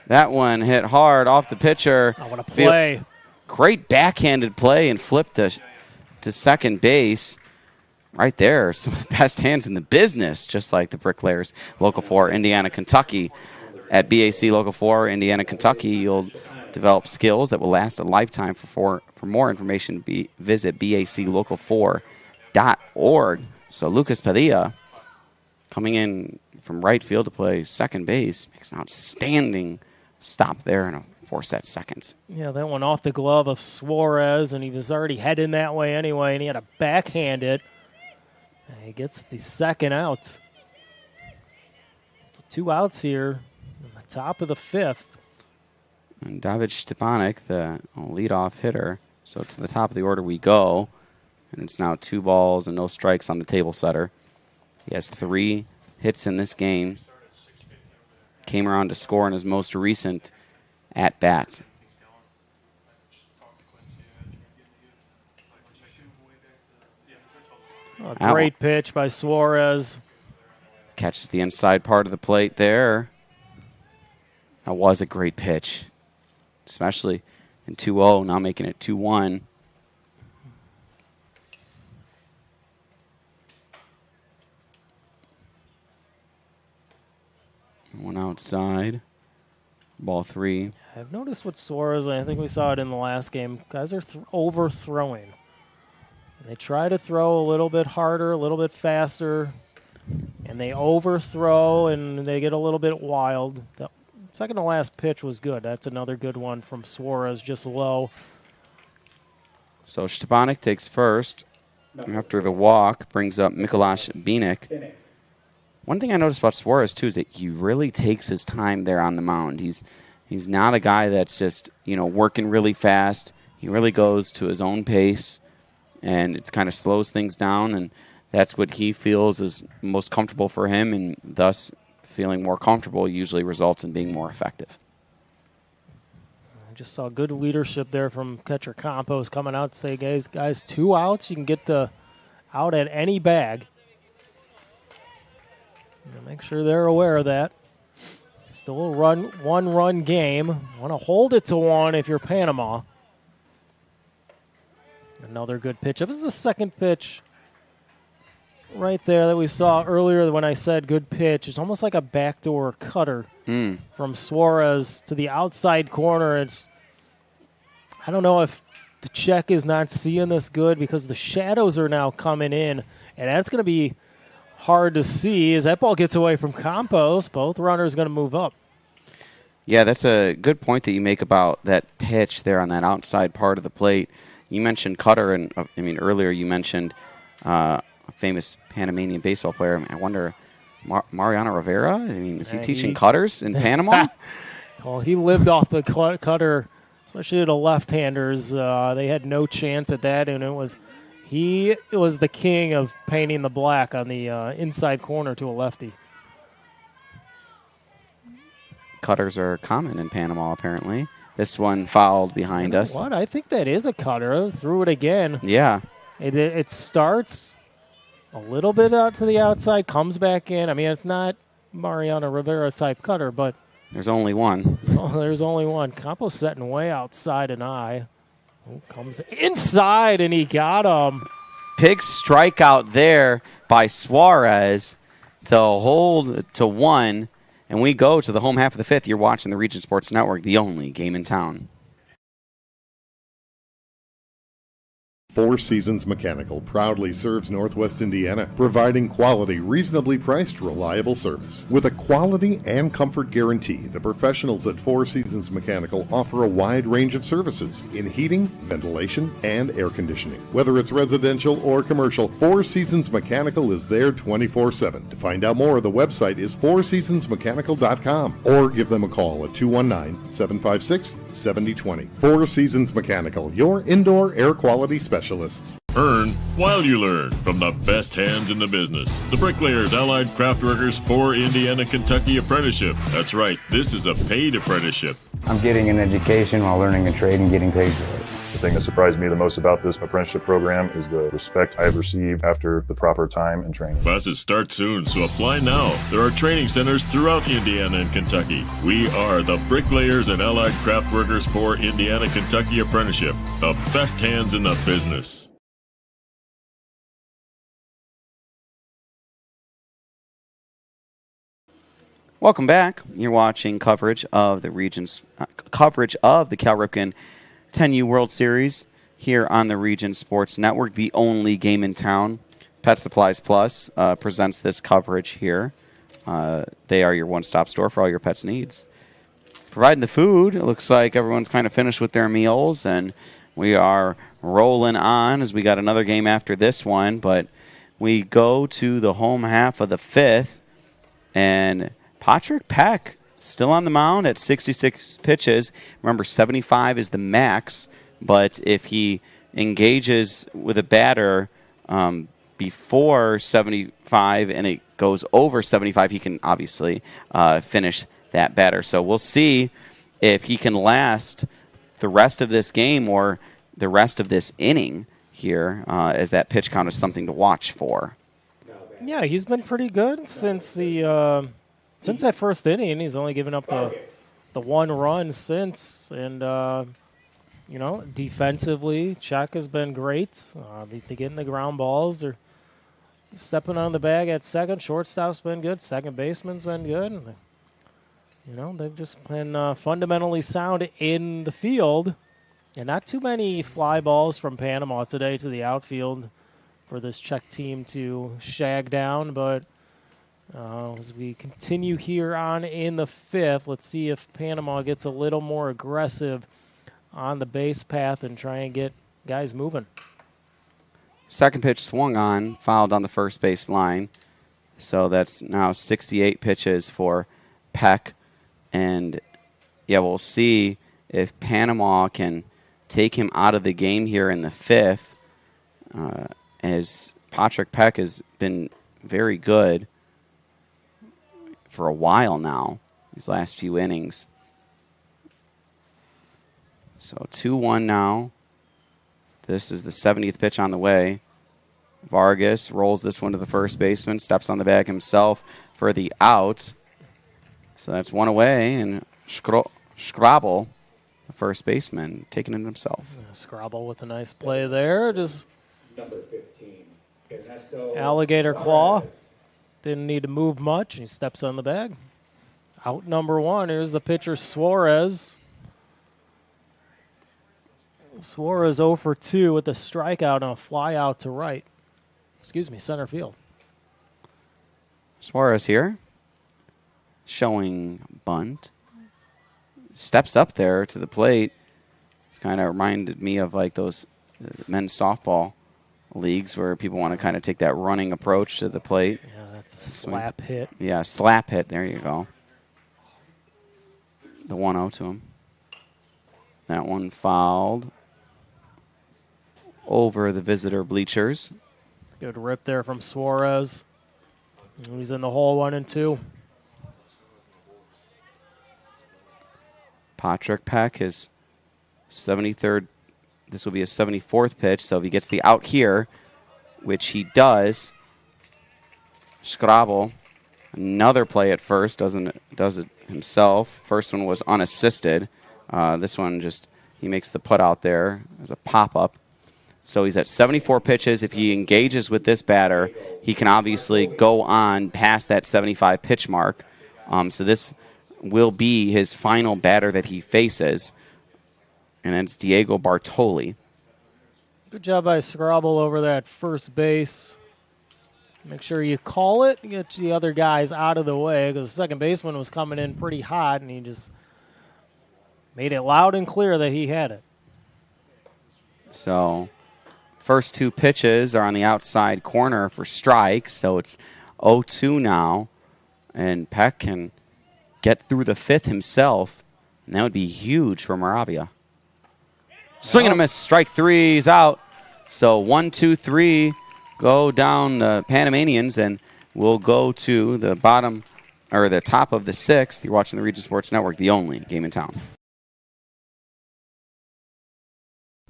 That one hit hard off the pitcher. I want to play. Great backhanded play and flipped to second base. Right there, some of the best hands in the business, just like the Bricklayers. Local 4, Indiana, Kentucky. At BAC Local 4, Indiana, Kentucky, you'll develop skills that will last a lifetime. For more information, visit baclocal4.org. So Lucas Padilla, coming in from right field to play second base, makes an outstanding stop there in a 4 set seconds. Yeah, that one off the glove of Suarez, and he was already heading that way anyway, and he had to backhand it. And he gets the second out. So 2 outs here in the top of the 5th. And David Stepanek, the leadoff hitter. So to the top of the order we go. And it's now 2 balls and no strikes on the table setter. He has 3 hits in this game. Came around to score in his most recent at-bats. A great pitch by Suarez. Catches the inside part of the plate there. That was a great pitch, especially in 2-0, now making it 2-1. One outside. Ball 3. I've noticed with Suarez, and I think we saw it in the last game, guys are overthrowing. They try to throw a little bit harder, a little bit faster, and they overthrow, and they get a little bit wild. The second to last pitch was good. That's another good one from Suarez, just low. So Stepanek takes first. After the walk, brings up Mikolaš Binic. One thing I noticed about Suarez, too, is that he really takes his time there on the mound. He's not a guy that's just, working really fast. He really goes to his own pace, and it kind of slows things down, and that's what he feels is most comfortable for him, and thus feeling more comfortable usually results in being more effective. I just saw good leadership there from catcher Campos coming out to say, guys, 2 outs. You can get the out at any bag. Make sure they're aware of that. Still a one-run game. Want to hold it to 1 if you're Panama. Another good pitch. This is the second pitch right there that we saw earlier when I said good pitch. It's almost like a backdoor cutter from Suarez to the outside corner. I don't know if the check is not seeing this good because the shadows are now coming in, and that's going to be hard to see as that ball gets away from Campos. Both runners going to move up. Yeah, that's a good point that you make about that pitch there on that outside part of the plate. You mentioned cutter, and earlier you mentioned a famous Panamanian baseball player. I wonder, Mariano Rivera? Is he teaching cutters in Panama? Well, he lived off the cutter, especially to left-handers. They had no chance at that, and he was the king of painting the black on the inside corner to a lefty. Cutters are common in Panama, apparently. This one fouled behind us. What? I think that is a cutter. Threw it again. Yeah. It starts a little bit out to the outside, comes back in. It's not Mariano Rivera type cutter, but there's only one. Oh, there's only one. Campos setting way outside an eye. Comes inside, and he got him. Big strikeout there by Suarez to hold to 1, and we go to the home half of the 5th. You're watching the Region Sports Network, the only game in town. Four Seasons Mechanical proudly serves Northwest Indiana, providing quality, reasonably priced, reliable service. With a quality and comfort guarantee, the professionals at Four Seasons Mechanical offer a wide range of services in heating, ventilation, and air conditioning. Whether it's residential or commercial, Four Seasons Mechanical is there 24/7. To find out more, the website is fourseasonsmechanical.com or give them a call at 219-756-7020. Four Seasons Mechanical, your indoor air quality specialist. Earn while you learn from the best hands in the business. The Bricklayers Allied Craftworkers for Indiana Kentucky Apprenticeship. That's right, this is a paid apprenticeship. I'm getting an education while learning a trade and getting paid for it. The thing that surprised me the most about this apprenticeship program is the respect I've received after the proper time and training. Classes start soon, so apply now. There are training centers throughout Indiana and Kentucky. We are the Bricklayers and Allied Craftworkers for Indiana Kentucky Apprenticeship. The best hands in the business. Welcome back. You're watching coverage of the Cal Ripken 10U World Series here on the Region Sports Network, the only game in town. Pet Supplies Plus presents this coverage here. They are your one-stop store for all your pets' needs. Providing the food, it looks like everyone's kind of finished with their meals, and we are rolling on as we got another game after this one, but we go to the home half of the 5th, and Patrick Peck still on the mound at 66 pitches. Remember, 75 is the max, but if he engages with a batter before 75 and it goes over 75, he can obviously finish that batter. So we'll see if he can last the rest of this game or the rest of this inning here, as that pitch count is something to watch for. Yeah, he's been pretty good since that first inning. He's only given up the 1 run since, and defensively, Czech has been great. They getting the ground balls. They're stepping on the bag at second. Shortstop's been good. Second baseman's been good. And they've just been fundamentally sound in the field. And not too many fly balls from Panama today to the outfield for this Czech team to shag down. But as we continue here on in the 5th, let's see if Panama gets a little more aggressive on the base path and try and get guys moving. Second pitch swung on, fouled on the first base line. So that's now 68 pitches for Peck. And, we'll see if Panama can take him out of the game here in the 5th, as Patrick Peck has been very good for a while now, these last few innings. So 2-1 now. This is the 70th pitch on the way. Vargas rolls this one to the first baseman, steps on the bag himself for the out. So that's one away, and Scrabble, the first baseman, taking it himself. Scrabble with a nice play there. Just Number 15, Ernesto alligator claw. Didn't need to move much. He steps on the bag. Out number 1. Here's the pitcher, Suarez. Suarez 0 for 2 with a strikeout and a fly out to right. Center field. Suarez here, showing bunt. Steps up there to the plate. It's kind of reminded me of like those men's softball leagues where people want to kind of take that running approach to the plate. Yeah, that's a slap hit. Yeah, slap hit. There you go. The 1-0 to him. That one fouled over the visitor bleachers. Good rip there from Suarez. He's in the hole 1-2. Patrick Peck is 73rd. This will be his 74th pitch. So if he gets the out here, which he does, Scrabble, another play at first, does it himself. First one was unassisted. This one he makes the put out there as a pop-up. So he's at 74 pitches. If he engages with this batter, he can obviously go on past that 75 pitch mark. So this will be his final batter that he faces, and it's Diego Bartoli. Good job by Scrabble over that first base. Make sure you call it, get the other guys out of the way, because the second baseman was coming in pretty hot, and he just made it loud and clear that he had it. So first 2 pitches are on the outside corner for strikes, so it's 0-2 now, and Peck can get through the 5th himself, and that would be huge for Moravia. Swing and a miss. Strike 3. He's out. So 1, 2, 3 go down the Panamanians, and we'll go to the bottom or the top of the 6th. You're watching the Region Sports Network, the only game in town.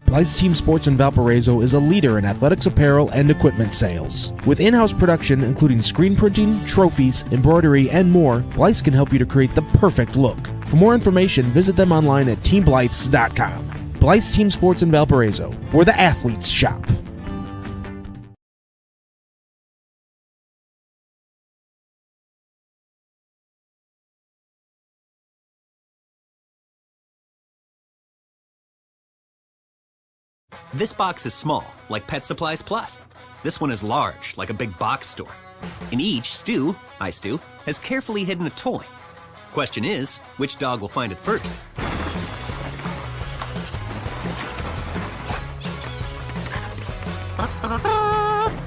Blythe's Team Sports in Valparaiso is a leader in athletics apparel and equipment sales. With in-house production including screen printing, trophies, embroidery, and more, Blythe's can help you to create the perfect look. For more information, visit them online at teamblythes.com. Blythe's Team Sports in Valparaiso, where the athletes shop. This box is small, like Pet Supplies Plus. This one is large, like a big box store. In each, Stu has carefully hidden a toy. Question is, which dog will find it first?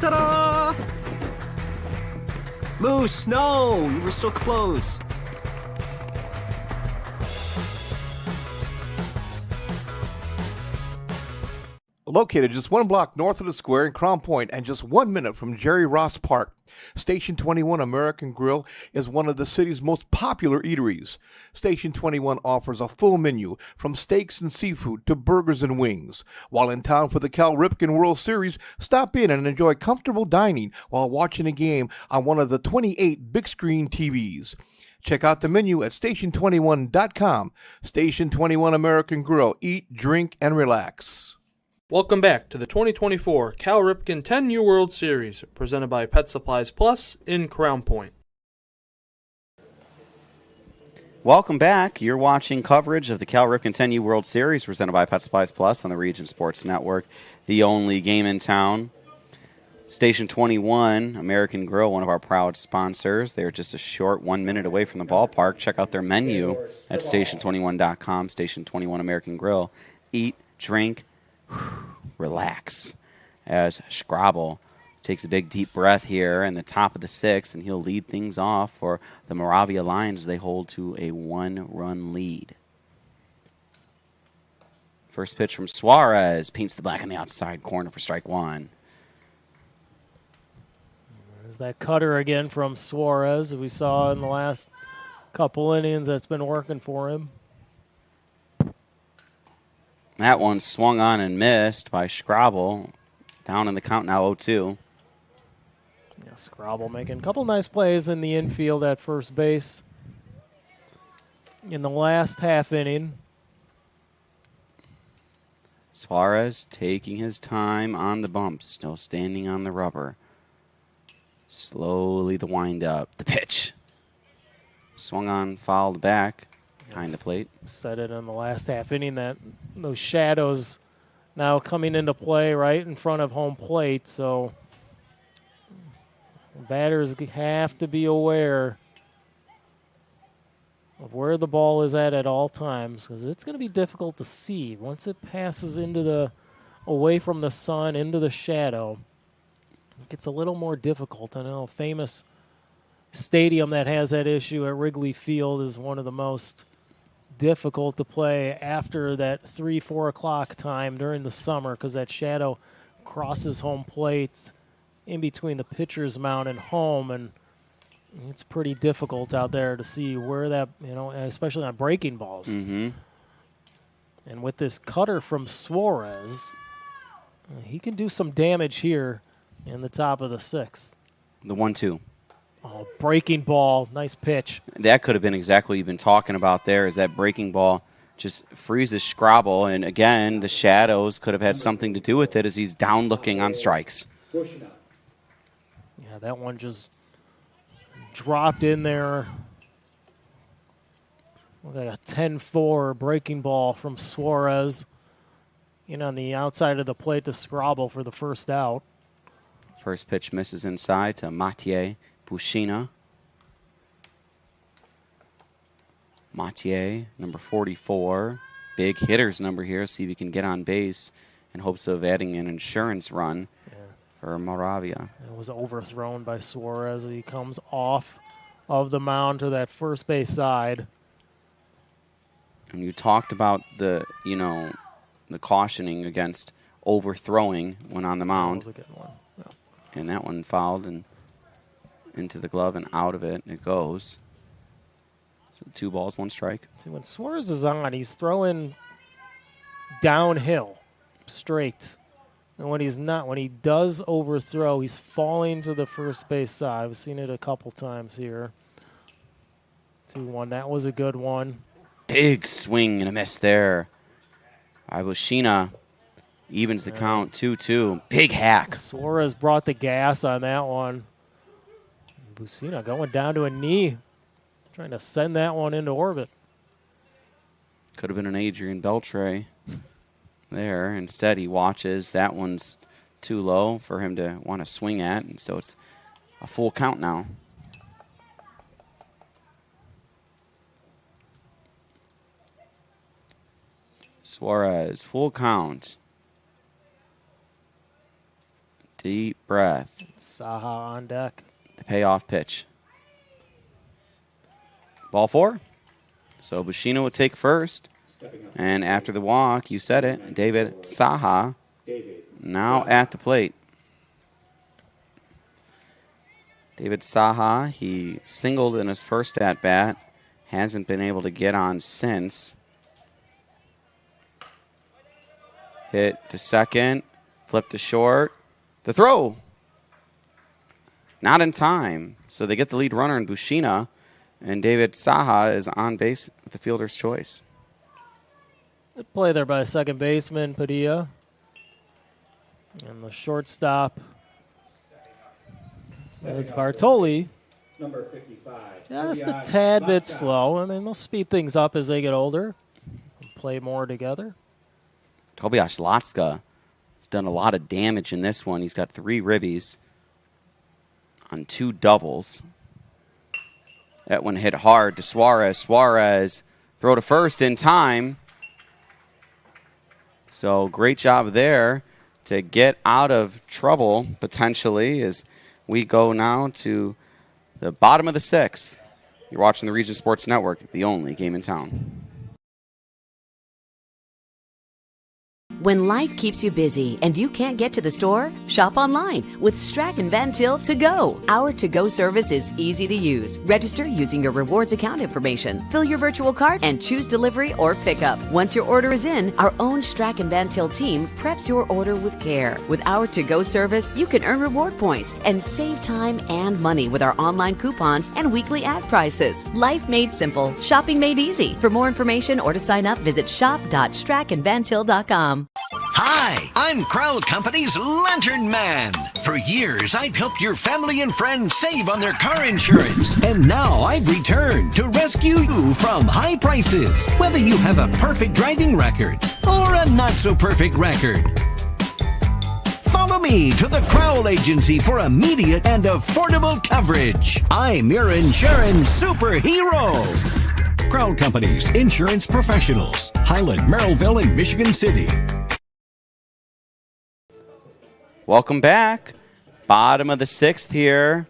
Ta-da! Moose, no! You were so close. Located just 1 block north of the square in Crown Point and just 1 minute from Jerry Ross Park, Station 21 American Grill is one of the city's most popular eateries. Station 21 offers a full menu from steaks and seafood to burgers and wings. While in town for the Cal Ripken World Series, stop in and enjoy comfortable dining while watching a game on one of the 28 big screen TVs. Check out the menu at station21.com. Station 21 American Grill. Eat, drink, and relax. Welcome back to the 2024 Cal Ripken 10U World Series, presented by Pet Supplies Plus in Crown Point. Welcome back. You're watching coverage of the Cal Ripken 10U World Series, presented by Pet Supplies Plus on the Region Sports Network, the only game in town. Station 21, American Grill, one of our proud sponsors. They're just a short 1 minute away from the ballpark. Check out their menu at station21.com, Station 21 American Grill. Eat, drink, relax. As Scrabble takes a big deep breath here in the top of the sixth, and he'll lead things off for the Moravia Lions as they hold to a 1-run lead. First pitch from Suarez paints the black on the outside corner for strike one. There's that cutter again from Suarez that we saw in the last couple innings that's been working for him. That one swung on and missed by Scrabble. Down in the count now, 0-2. Yeah, Scrabble making a couple nice plays in the infield at first base in the last half inning. Suarez taking his time on the bumps, no standing on the rubber. Slowly the wind up. The pitch. Swung on, fouled back. Behind the plate. Said it in the last half inning that those shadows now coming into play right in front of home plate. So batters have to be aware of where the ball is at all times, because it's going to be difficult to see once it passes into the away from the sun into the shadow. It gets a little more difficult. I know a famous stadium that has that issue at Wrigley Field is one of the most difficult to play after that 3-4 o'clock time during the summer, because that shadow crosses home plate in between the pitcher's mound and home, and it's pretty difficult out there to see where that, especially on breaking balls. Mm-hmm. And with this cutter from Suarez, he can do some damage here in the top of the sixth. The 1-2. Oh, breaking ball. Nice pitch. That could have been exactly what you've been talking about there, is that breaking ball just freezes Scrabble. And again, the shadows could have had something to do with it as he's down looking on strikes. Yeah, that one just dropped in there. Look like a 10-4 breaking ball from Suarez. In on the outside of the plate to Scrabble for the first out. First pitch misses inside to Mathieu Bushina. Mathieu, number 44. Big hitter's number here. See if he can get on base in hopes of adding an insurance run for Moravia. It was overthrown by Suarez. He comes off of the mound to that first base side. And you talked about the cautioning against overthrowing when on the mound. That was a good one. Yeah. And that one fouled and into the glove and out of it. It goes. So 2 balls, 1 strike. See, when Suarez is on, he's throwing downhill, straight. And when he's not, when he does overthrow, he's falling to the first base side. I've seen it a couple times here. 2-1. That was a good one. Big swing and a miss there. Bushina evens the count, 2-2. Big hack. Suarez brought the gas on that one. Bushina going down to a knee, trying to send that one into orbit. Could have been an Adrian Beltre there. Instead, he watches. That one's too low for him to want to swing at, and so it's a full count now. Suarez, full count. Deep breath. Saha on deck. The payoff pitch. Ball 4. So Bushina will take first. And after the walk, you said it, David Saha now at the plate. David Saha, he singled in his first at-bat. Hasn't been able to get on since. Hit to second. Flip to short. The throw. Not in time. So they get the lead runner in Bushina. And David Saha is on base with the fielder's choice. Good play there by second baseman Padilla. And the shortstop is Bartoli. Number 55. Just a tad bit slow. I mean, they'll speed things up as they get older. Play more together. Tobias Latska has done a lot of damage in this one. He's got 3 ribbies on 2 doubles. That one hit hard to Suarez. Suarez throw to first in time. So great job there to get out of trouble potentially as we go now to the bottom of the 6th. You're watching the Region Sports Network, the only game in town. When life keeps you busy and you can't get to the store, shop online with Strachan Van Til To Go. Our to-go service is easy to use. Register using your rewards account information, fill your virtual cart, and choose delivery or pickup. Once your order is in, our own Strachan Van Til team preps your order with care. With our to-go service, you can earn reward points and save time and money with our online coupons and weekly ad prices. Life made simple, shopping made easy. For more information or to sign up, visit shop.strachanvantil.com. Hi, I'm Crowd Company's Lantern Man. For years, I've helped your family and friends save on their car insurance. And now I've returned to rescue you from high prices. Whether you have a perfect driving record or a not-so-perfect record. Follow me to the Crowd Agency for immediate and affordable coverage. I'm your insurance superhero. Crowd Company's insurance professionals. Highland, Merrillville, and Michigan City. Welcome back. Bottom of the 6th here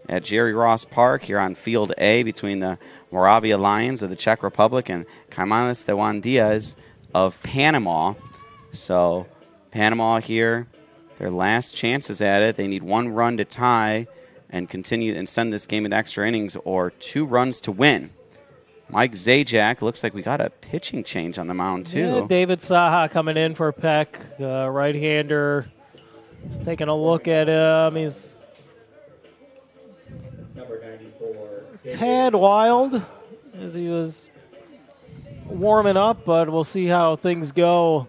at Jerry Ross Park here on Field A between the Moravia Lions of the Czech Republic and Caimanes de Juan Diaz of Panama. So Panama here, their last chances at it. They need 1 run to tie and continue and send this game into extra innings or 2 runs to win. Mike Zajac, looks like we got a pitching change on the mound, too. Yeah, David Saha coming in for Peck, right-hander. He's taking a look at him. He's Number 94. tad wild as he was warming up, but we'll see how things go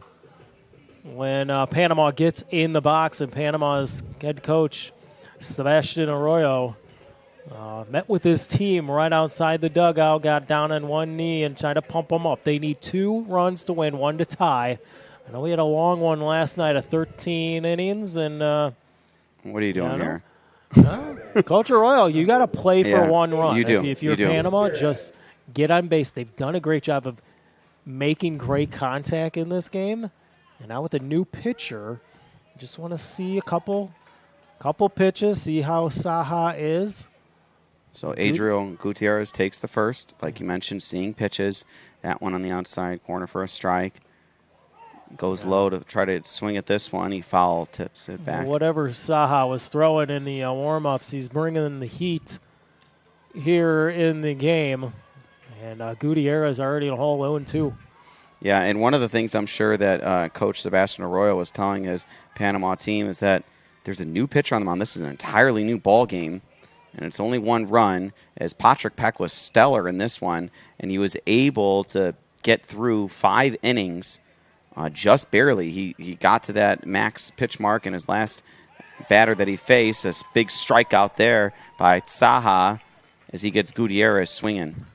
when Panama gets in the box. And Panama's head coach, Sebastian Arroyo, met with his team right outside the dugout, got down on one knee and tried to pump them up. They need 2 runs to win, 1 to tie. I know we had a long one last night of 13 innings. And what are you doing here? Coach Arroyo, you got to play for 1 run. You do. If you're Panama, just get on base. They've done a great job of making great contact in this game. And now with a new pitcher, just want to see a couple pitches, see how Saha is. So Adriel Gutierrez takes the first, like you mentioned, seeing pitches. That one on the outside corner for a strike. Goes low to try to swing at this one. He foul tips it back. Whatever Saha was throwing in the warm-ups, he's bringing in the heat here in the game. And Gutierrez already in a hole 0-2. Yeah, and one of the things I'm sure that Coach Sebastian Arroyo was telling his Panama team is that there's a new pitcher on the mound. This is an entirely new ball game. And it's only 1 run, as Patrick Peck was stellar in this one, and he was able to get through 5 innings just barely. He got to that max pitch mark in his last batter that he faced. A big strikeout there by Saha as he gets Gutierrez swinging.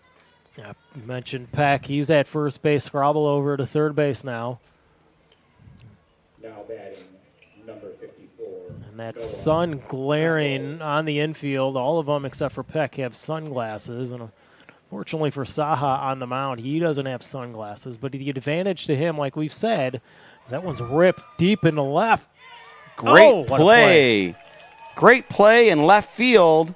Yeah, you mentioned Peck. He's at first base, Scrabble over to third base now. Now batting, number 54. And that sun glaring on the infield. All of them except for Peck have sunglasses. And unfortunately for Saha on the mound, he doesn't have sunglasses. But the advantage to him, like we've said, is that one's ripped deep in the left. Great play. Great play in left field.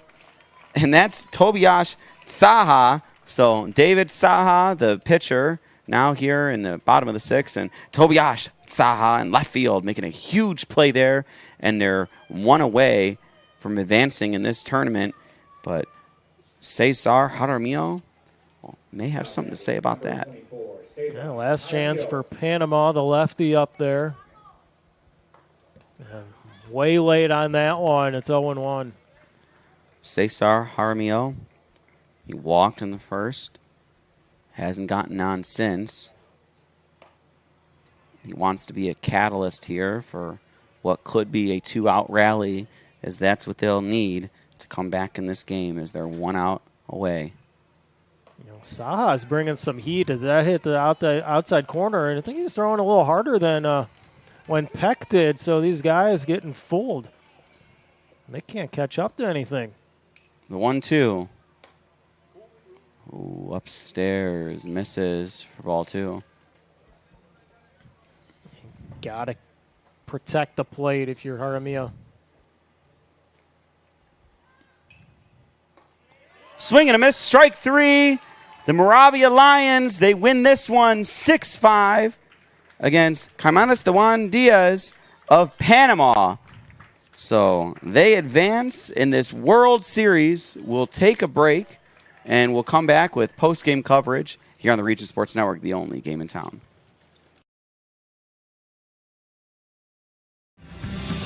And that's Tobias Saha. So David Saha, the pitcher now here in the bottom of the sixth, and Tobias Saha in left field making a huge play there, and they're one away from advancing in this tournament. But Cesar Jaramillo may have something to say about that. Yeah, last chance for Panama, the lefty up there. Way late on that one. It's 0-1. Cesar Jaramillo, he walked in the first. Hasn't gotten on since. He wants to be a catalyst here for what could be a 2-out rally, as that's what they'll need to come back in this game, as they're 1 out away. You know, Saha's bringing some heat as that hit the outside corner, and I think he's throwing a little harder than when Peck did, so these guys getting fooled. They can't catch up to anything. The 1-2. Ooh, upstairs, misses for ball 2. Got to protect the plate if you're Jaramillo. Swing and a miss, strike 3. The Moravia Lions, they win this one 6-5 against Caimanes de Juan Diaz of Panama. So they advance in this World Series. We'll take a break, and we'll come back with post-game coverage here on the Region Sports Network, the only game in town.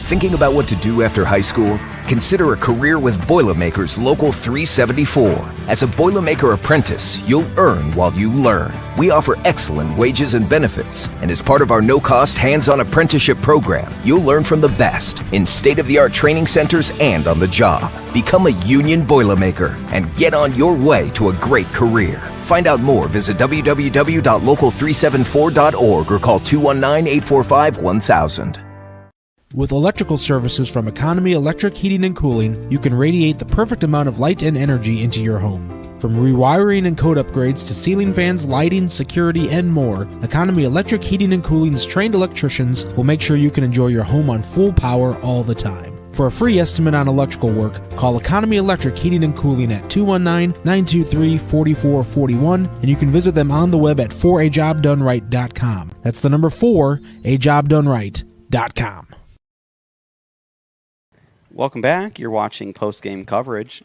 Thinking about what to do after high school? Consider a career with Boilermakers Local 374. As a Boilermaker apprentice, you'll earn while you learn. We offer excellent wages and benefits, and as part of our no-cost hands-on apprenticeship program, you'll learn from the best in state-of-the-art training centers and on the job. Become a union Boilermaker and get on your way to a great career. Find out more, visit www.local374.org or call 219-845-1000. With electrical services from Economy Electric Heating and Cooling, you can radiate the perfect amount of light and energy into your home. From rewiring and code upgrades to ceiling fans, lighting, security, and more, Economy Electric Heating and Cooling's trained electricians will make sure you can enjoy your home on full power all the time. For a free estimate on electrical work, call Economy Electric Heating and Cooling at 219-923-4441, and you can visit them on the web at 4ajobdoneright.com. That's the number 4ajobdoneright.com. Welcome back. You're watching post-game coverage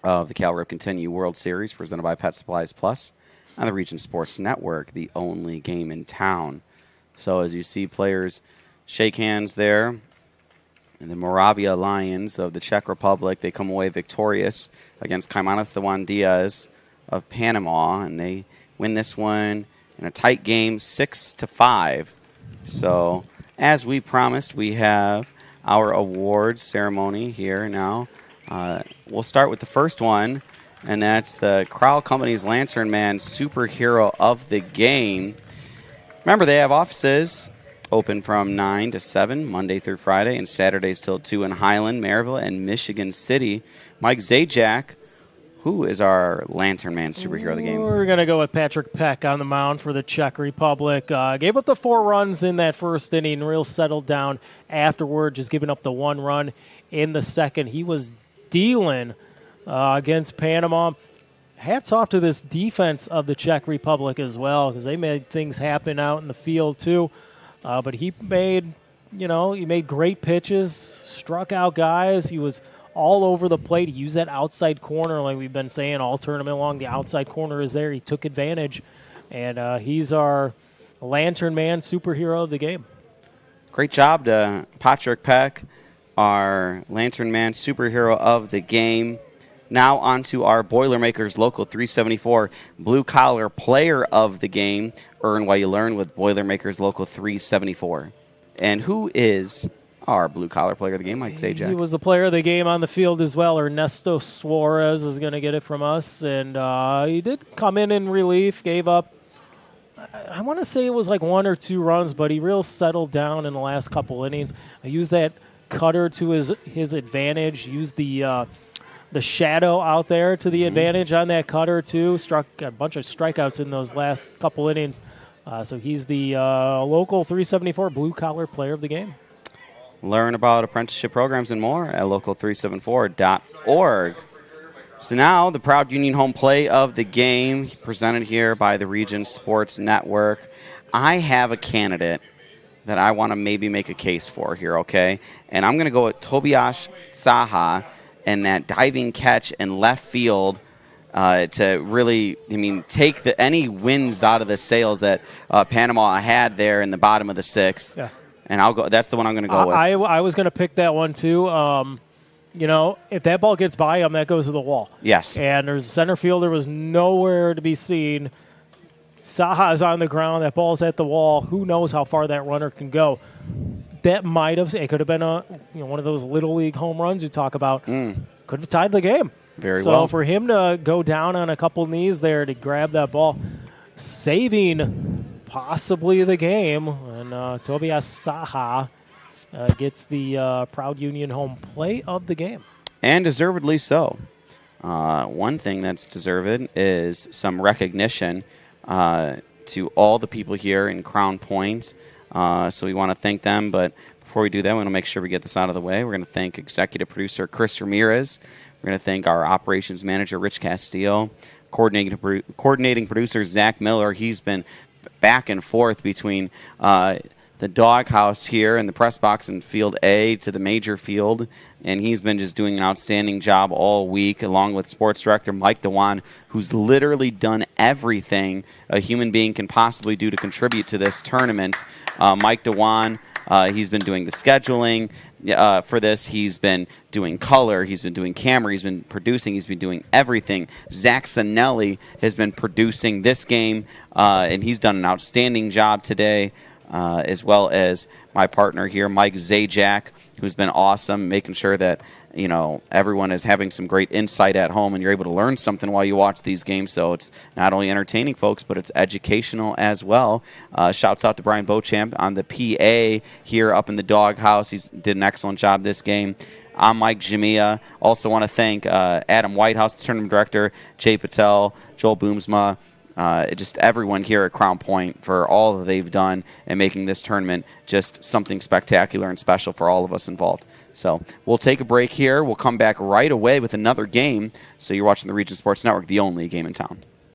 of the Cal Ripken 10U World Series presented by Pet Supplies Plus on the Region Sports Network, the only game in town. So as you see players shake hands there, and the Moravia Lions of the Czech Republic, they come away victorious against Caimanes de Juan Diaz of Panama, and they win this one in a tight game, 6-5. So as we promised, we have our awards ceremony here now. We'll start with the first one, and that's the Crowell Company's Lantern Man Superhero of the Game. Remember, they have offices open from 9 to 7, Monday through Friday, and Saturdays till 2 in Highland, Maryville, and Michigan City. Mike Zajac, who is our Lantern Man Superhero of the Game? We're going to go with Patrick Peck on the mound for the Czech Republic. Gave up the 4 runs in that first inning, real settled down afterward, just giving up the 1 run in the second. He was dealing against Panama. Hats off to this defense of the Czech Republic as well, because they made things happen out in the field too. But he made great pitches, struck out guys. He was all over the plate. He used that outside corner like we've been saying all tournament long. The outside corner is there. He took advantage, and he's our Lantern Man Superhero of the Game. Great job to Patrick Peck, our Lantern Man Superhero of the Game. Now on to our Boilermakers Local 374 Blue Collar Player of the Game. Earn while you learn with Boilermakers Local 374. And who is our Blue Collar Player of the Game, Mike Zajac? He was the player of the game on the field as well. Ernesto Suarez is going to get it from us. And he did come in relief, gave up, I want to say it was like 1 or 2 runs, but he real settled down in the last couple innings. I used that cutter to his advantage, used the shadow out there to the advantage on that cutter too. Struck a bunch of strikeouts in those last couple innings. So he's the local 374 Blue Collar Player of the Game. Learn about apprenticeship programs and more at local374.org. So now the Proud Union home play of the game presented here by the Region Sports Network. I have a candidate that I want to maybe make a case for here, okay? And I'm going to go with Tobias Saha and that diving catch in left field to really, take any wins out of the sails that Panama had there in the bottom of the sixth. Yeah. And that's the one I'm going to go with. I was going to pick that one too. If that ball gets by him, that goes to the wall. Yes. And there's a center fielder was nowhere to be seen. Saha is on the ground. That ball's at the wall. Who knows how far that runner can go? That it could have been one of those little league home runs you talk about. Could have tied the game. Very well. So for him to go down on a couple knees there to grab that ball, saving possibly the game, and Tobias Saha gets the Proud Union home play of the game. And deservedly so. One thing that's deserved is some recognition to all the people here in Crown Point. So we want to thank them, but before we do that, we want to make sure we get this out of the way. We're going to thank executive producer Chris Ramirez. We're going to thank our operations manager, Rich Castillo, coordinating producer, Zach Miller. He's been back and forth between the doghouse here and the press box in Field A to the major field, and he's been just doing an outstanding job all week, along with sports director Mike DeWan, who's literally done everything a human being can possibly do to contribute to this tournament. Mike DeWan, he's been doing the scheduling for this. He's been doing color. He's been doing camera. He's been producing. He's been doing everything. Zach Sanelli has been producing this game, and he's done an outstanding job today. As well as my partner here, Mike Zajac, who's been awesome, making sure that everyone is having some great insight at home, and you're able to learn something while you watch these games. So it's not only entertaining, folks, but it's educational as well. Shouts out to Brian Beauchamp on the PA here up in the doghouse. He did an excellent job this game. I'm Mike Jamia. Also want to thank Adam Whitehouse, the tournament director, Jay Patel, Joel Boomsma, just everyone here at Crown Point for all that they've done and making this tournament just something spectacular and special for all of us involved. So we'll take a break here. We'll come back right away with another game. So you're watching the Region Sports Network, the only game in town.